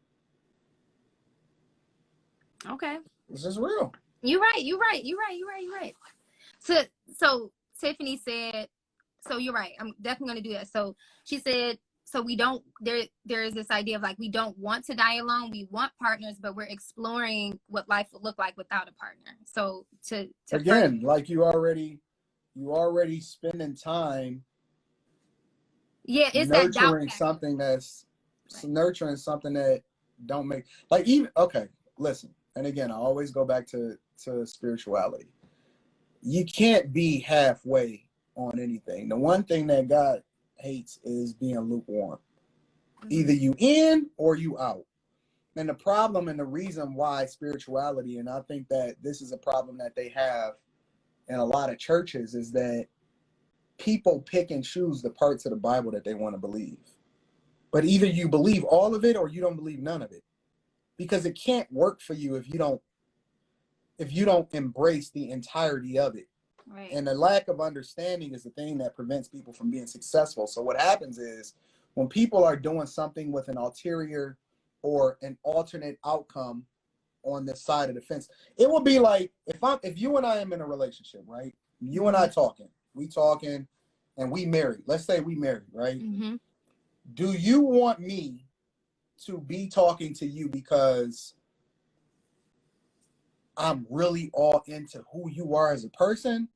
Okay. This is real. You're right. So Tiffany said, so you're right. I'm definitely going to do that. So she said, so we don't, there is this idea of like, we don't want to die alone. We want partners, but we're exploring what life would look like without a partner. So to again, like you already spending time. Yeah, it's nurturing something that's nurturing something that don't make, like, even, okay, listen. And again, I always go back to spirituality. You can't be halfway on anything. The one thing that God hates is being lukewarm. Mm-hmm. Either you in or you out. And the problem and the reason why spirituality, and I think that this is a problem that they have in a lot of churches, is that people pick and choose the parts of the Bible that they want to believe. But either you believe all of it or you don't believe none of it. Because it can't work for you if you don't embrace the entirety of it. Right. And the lack of understanding is the thing that prevents people from being successful. So what happens is when people are doing something with an ulterior or an alternate outcome on this side of the fence, it will be like if you and I am in a relationship, right? You and I talking, and we married. Let's say we married, right? Mm-hmm. Do you want me to be talking to you because I'm really all into who you are as a person?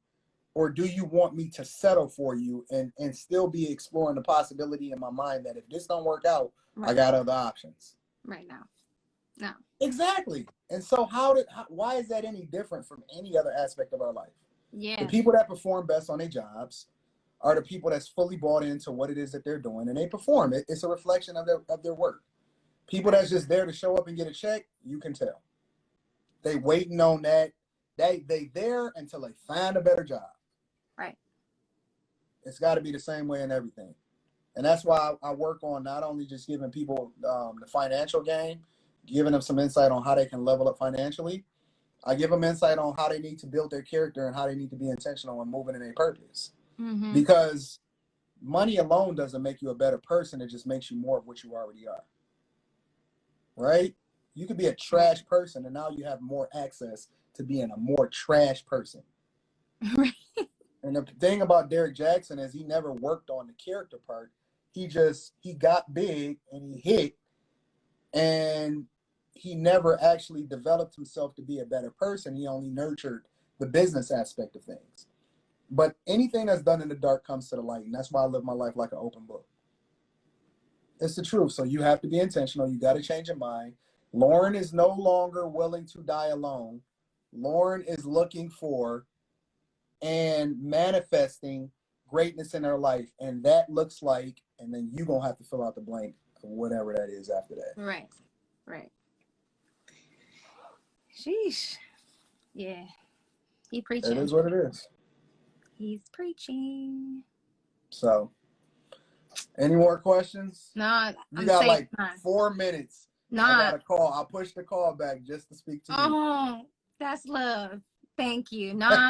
Or do you want me to settle for you and still be exploring the possibility in my mind that if this don't work out, right, I got other options? Right now. No. Exactly. And so why is that any different from any other aspect of our life? Yeah. The people that perform best on their jobs are the people that's fully bought into what it is that they're doing, and they perform it. It's a reflection of their work. People that's just there to show up and get a check, you can tell. They waiting on that. They there until they find a better job. Right. It's got to be the same way in everything. And that's why I work on not only just giving people the financial game, giving them some insight on how they can level up financially. I give them insight on how they need to build their character and how they need to be intentional and moving in their purpose. Mm-hmm. Because money alone doesn't make you a better person. It just makes you more of what you already are. Right? You could be a trash person, and now you have more access to being a more trash person. Right. And the thing about Derek Jackson is he never worked on the character part. He got big and he hit, and he never actually developed himself to be a better person. He only nurtured the business aspect of things. But anything that's done in the dark comes to the light, and that's why I live my life like an open book. It's the truth. So you have to be intentional. You got to change your mind. Lauren is no longer willing to die alone. Lauren is looking for and manifesting greatness in her life. And that looks like, and then you're going to have to fill out the blank, whatever that is after that. Right. Right. Sheesh. Yeah. He It preaching. is what it is. He's preaching. So, any more questions? No, You I'm got saying like mine. 4 minutes. I Nah. got a call. I'll push the call back just to speak to you. Oh, that's love. Thank you. No, I'm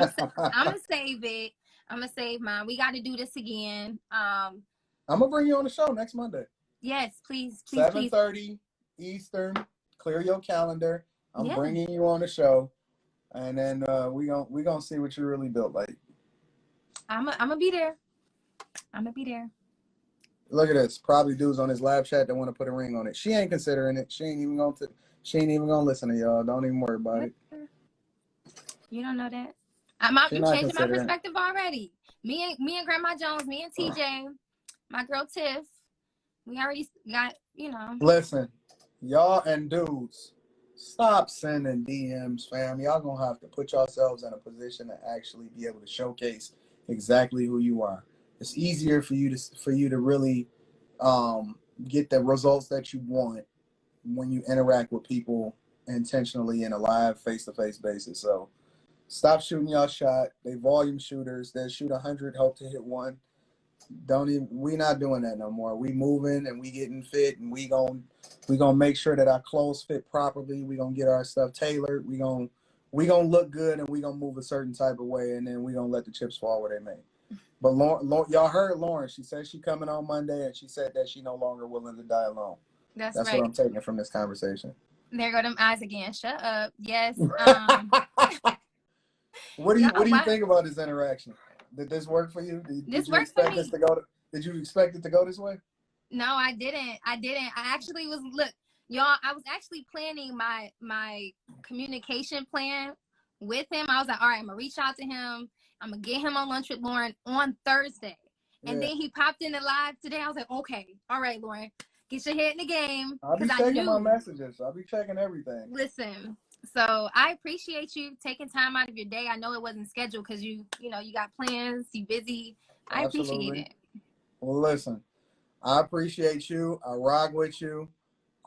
gonna save it. I'm gonna save mine. We got to do this again. I'm gonna bring you on the show next Monday. Yes, please, 7:30 Eastern. Clear your calendar. I'm bringing you on the show, and then we gonna see what you really built like. I'm gonna be there. I'm gonna be there. Look at this. Probably dudes on his live chat that want to put a ring on it. She ain't considering it. She ain't even gonna listen to y'all. Don't even worry about it. You don't know that. You changing my perspective already. Me and Grandma Jones, me and TJ, my girl Tiff, we already got, you know. Listen, y'all and dudes, stop sending DMs, fam. Y'all gonna have to put yourselves in a position to actually be able to showcase exactly who you are. It's easier for you to really get the results that you want when you interact with people intentionally in a live face-to-face basis. So stop shooting y'all shot. They volume shooters. They shoot 100, hope to hit one. We not doing that no more. We moving and we getting fit, and we gonna make sure that our clothes fit properly. We gonna get our stuff tailored. We gonna look good, and we gonna move a certain type of way, and then we gonna let the chips fall where they may. But Lauren, y'all heard Lauren. She said she coming on Monday, and she said that she no longer willing to die alone. That's right. What I'm taking from this conversation. There go them eyes again. Shut up. Yes. What do you think about this interaction? Did this work for you? Did you expect this to go? Did you expect it to go this way? No, I didn't. I actually was y'all. I was actually planning my communication plan with him. I was like, all right, I'm gonna reach out to him. I'm gonna get him on lunch with Lauren on Thursday. And then he popped in the live today. I was like, okay, all right, Lauren, get your head in the game. I'll be checking my messages. I'll be checking everything. Listen. So I appreciate you taking time out of your day. I know it wasn't scheduled because you got plans, you busy. I appreciate it. Well, listen, I appreciate you. I rock with you.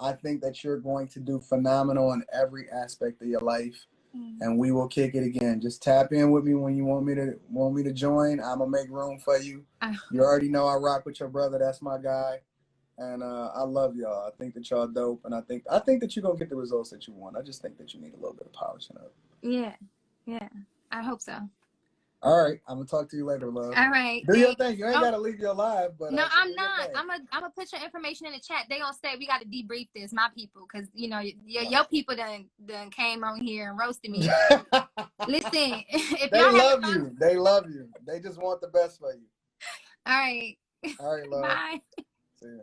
I think that you're going to do phenomenal in every aspect of your life, and we will kick it again. Just tap in with me when you want me to join. I'm gonna make room for you. You already know I rock with your brother. That's my guy. And I love y'all. I think that y'all dope, and I think that you're gonna get the results that you want. I just think that you need a little bit of polishing up. Yeah. I hope so. All right, I'm gonna talk to you later, love. All right. Do your thing. You ain't gotta leave your live, but no, I'm not. I'm gonna put your information in the chat. They gonna say we got to debrief this, my people, because your people done came on here and roasted me. Listen, if they love you. They love you. They just want the best for you. All right. All right, love. Bye. See ya.